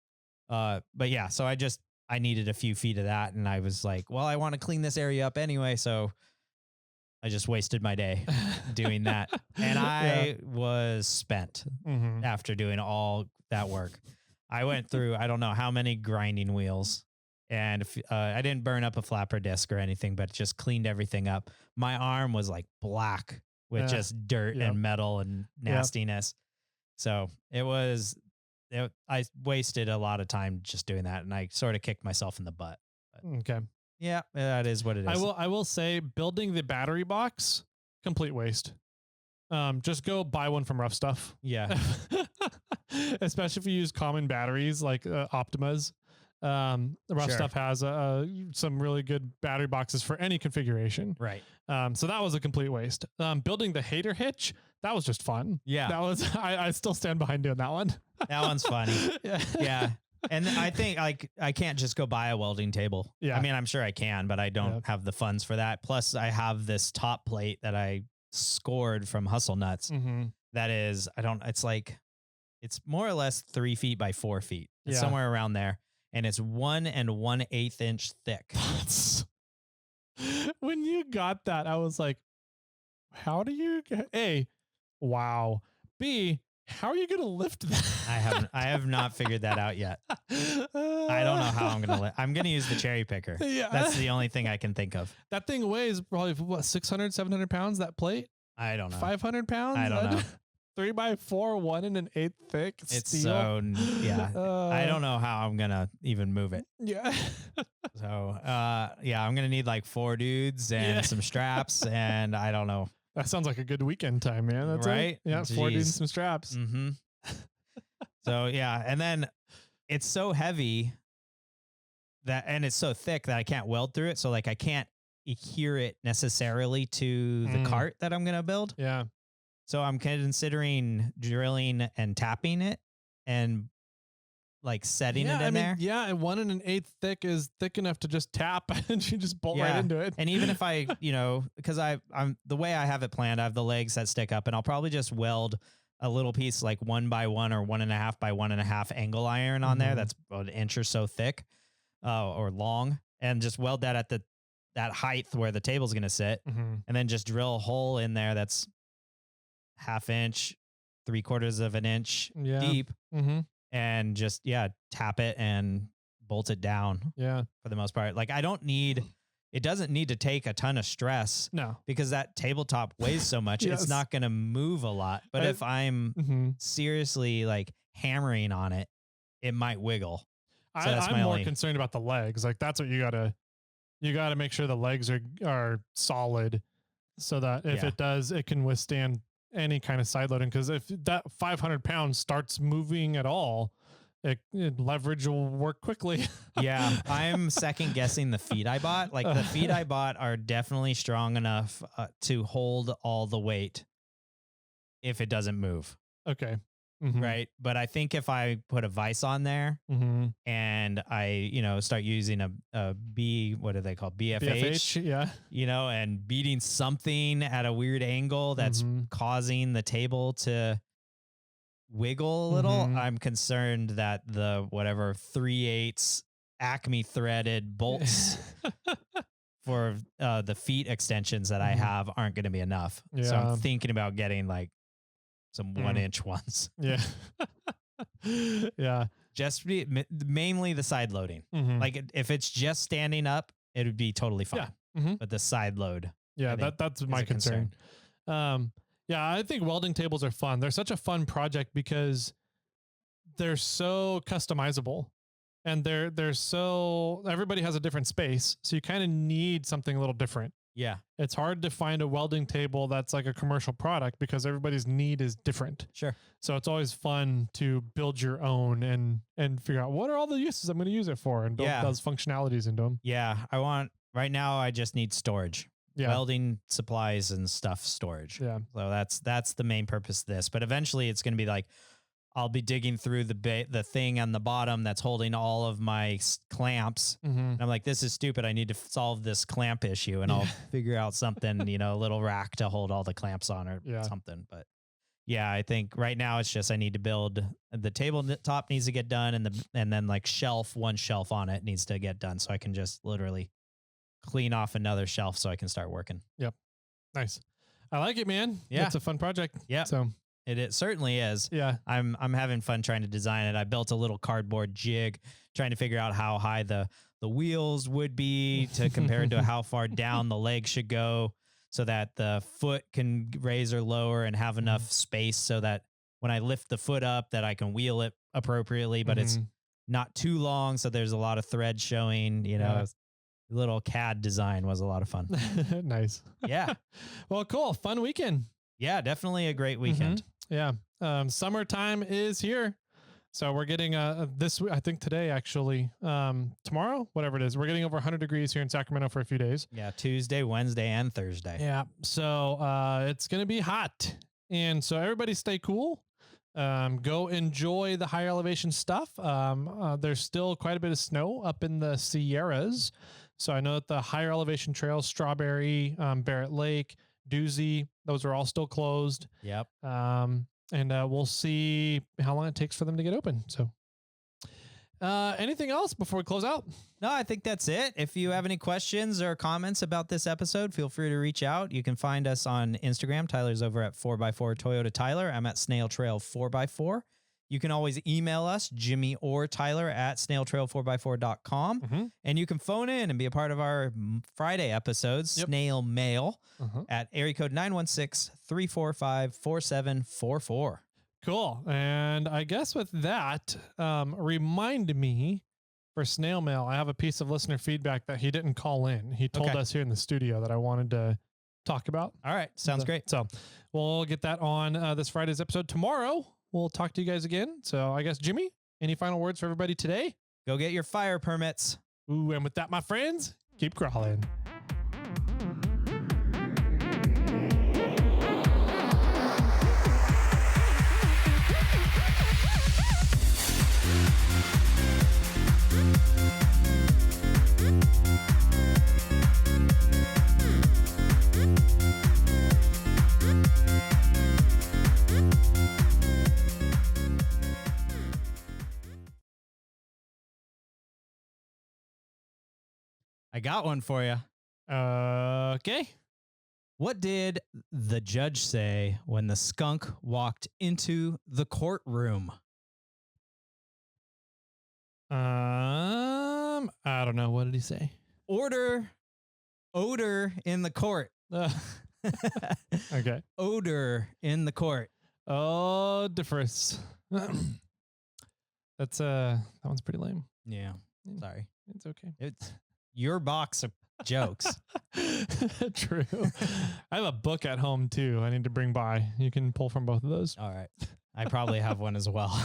B: But yeah, so I needed a few feet of that, and I was like, well, I want to clean this area up anyway, so I just wasted my day doing that. And I was spent after doing all that work. I went through, I don't know how many grinding wheels, and I didn't burn up a flapper disc or anything, but just cleaned everything up. My arm was like black with just dirt and metal and nastiness. So I wasted a lot of time just doing that, and I sort of kicked myself in the butt. But
A: okay.
B: Yeah, that is what it is.
A: I will say, building the battery box, complete waste. Just go buy one from Rough Stuff.
B: Yeah.
A: Especially if you use common batteries like Optimas. The Rough Stuff has some really good battery boxes for any configuration.
B: Right.
A: So that was a complete waste. Building the hater hitch, that was just fun.
B: Yeah.
A: That was, I still stand behind doing that one.
B: That one's funny. Yeah. And I think like I can't just go buy a welding table.
A: Yeah.
B: I mean, I'm sure I can, but I don't have the funds for that. Plus, I have this top plate that I scored from Hustle Nuts. That is, it's more or less 3 feet by 4 feet. It's somewhere around there. And it's 1 1/8 inch thick.
A: When you got that, I was like, how do you A, wow. B, how are you going to lift that?
B: I have not figured that out yet. I don't know how I'm going to I'm going to use the cherry picker.
A: Yeah.
B: That's the only thing I can think of.
A: That thing weighs probably what, 600, 700 pounds, that plate?
B: I don't know.
A: 500 pounds?
B: I don't know.
A: 3 by 4, 1 1/8 thick.
B: It's
A: steel.
B: so, yeah. I don't know how I'm going to even move it.
A: Yeah.
B: So, yeah, I'm going to need like 4 dudes and some straps, and I don't know.
A: That sounds like a good weekend time, man. That's
B: right.
A: It. Yeah. 4 dudes and some straps.
B: So, yeah. And then it's so heavy and it's so thick that I can't weld through it. So like I can't adhere it necessarily to the cart that I'm going to build.
A: Yeah.
B: So I'm considering drilling and tapping it and like setting it in there.
A: Yeah, and 1 1/8 thick is thick enough to just tap and you just bolt right into it.
B: And even if I, because I'm the way I have it planned, I have the legs that stick up, and I'll probably just weld a little piece like 1 by 1 or 1.5 by 1.5 angle iron on there. That's about 1 inch or so thick, or long, and just weld that at that height where the table's going to sit, and then just drill a hole in there that's 1/2 inch, 3/4 of an inch deep, and just tap it and bolt it down. Yeah, for the most part. Like it doesn't need to take a ton of stress. No, because that tabletop weighs so much, it's not going to move a lot. But if I'm seriously like hammering on it, it might wiggle. So
A: I'm more concerned about the legs. Like that's what you gotta make sure the legs are solid, so that if it does, it can withstand any kind of side loading. Because if that 500 pounds starts moving at all, leverage will work quickly.
B: Yeah, I'm second guessing the feet I bought. Like the feet I bought are definitely strong enough to hold all the weight if it doesn't move. Okay. Right. But I think if I put a vise on there and I, start using a what are they called? BFH. Yeah. And beating something at a weird angle that's causing the table to wiggle a little, I'm concerned that the whatever 3/8 Acme threaded bolts for the feet extensions that I have aren't going to be enough. Yeah. So I'm thinking about getting like some 1 inch ones. Yeah. Yeah. Just mainly the side loading. Like if it's just standing up, it would be totally fine. Yeah. But the side load. Yeah. That's my concern. Yeah. I think welding tables are fun. They're such a fun project because they're so customizable, and everybody has a different space. So you kind of need something a little different. Yeah. It's hard to find a welding table that's like a commercial product because everybody's need is different. Sure. So it's always fun to build your own and figure out what are all the uses I'm going to use it for, and build those functionalities into them. Yeah. Right now I just need storage. Yeah. Welding supplies and stuff storage. Yeah. So that's the main purpose of this. But eventually it's going to be like, I'll be digging through the thing on the bottom that's holding all of my clamps. And I'm like, this is stupid. I need to solve this clamp issue, and I'll figure out something, a little rack to hold all the clamps on or something. But yeah, I think right now it's just I need to build the tabletop needs to get done, and then like one shelf on it needs to get done, so I can just literally clean off another shelf so I can start working. Yep. Nice. I like it, man. Yeah. It's a fun project. Yeah. So it certainly is. Yeah. I'm having fun trying to design it. I built a little cardboard jig, trying to figure out how high the wheels would be to compare to how far down the leg should go, so that the foot can raise or lower and have enough space so that when I lift the foot up that I can wheel it appropriately, but it's not too long. So there's a lot of thread showing, little CAD design was a lot of fun. Nice. Yeah. Well, cool. Fun weekend. Yeah, definitely a great weekend. Yeah. Summertime is here. So we're getting I think today, actually, tomorrow, whatever it is, we're getting over 100 degrees here in Sacramento for a few days. Yeah. Tuesday, Wednesday, and Thursday. Yeah. So it's going to be hot. And so everybody stay cool.
A: Go enjoy the higher elevation stuff. There's still quite a bit of snow up in the Sierras. So I know that the higher elevation trails, Strawberry, Barrett Lake, Doozy, those are all still closed.
B: Yep.
A: And we'll see how long it takes for them to get open. So anything else before we close out?
B: No, I think that's it. If you have any questions or comments about this episode, feel free to reach out. You can find us on Instagram. Tyler's over at 4x4 Toyota Tyler. I'm at SnailTrail4x4. You can always email us, Jimmy or Tyler, at SnailTrail4x4.com. And you can phone in and be a part of our Friday episodes, Snail Mail, at area code 916-345-4744.
A: Cool. And I guess with that, remind me for snail mail, I have a piece of listener feedback that he didn't call in. He told us here in the studio that I wanted to talk about.
B: All right. Sounds great.
A: So we'll get that on this Friday's episode. Tomorrow, we'll talk to you guys again. So I guess, Jimmy, any final words for everybody today?
B: Go get your fire permits.
A: Ooh, and with that, my friends, keep crawling.
B: I got one for you.
A: Okay.
B: What did the judge say when the skunk walked into the courtroom?
A: I don't know. What did he say?
B: Odor in the court.
A: Okay.
B: Odor in the court.
A: Oh, difference. That one's pretty lame.
B: Yeah. Sorry.
A: It's okay.
B: It's your box of jokes.
A: True. I have a book at home too. I need to bring by. You can pull from both of those.
B: All right. I probably have one as well.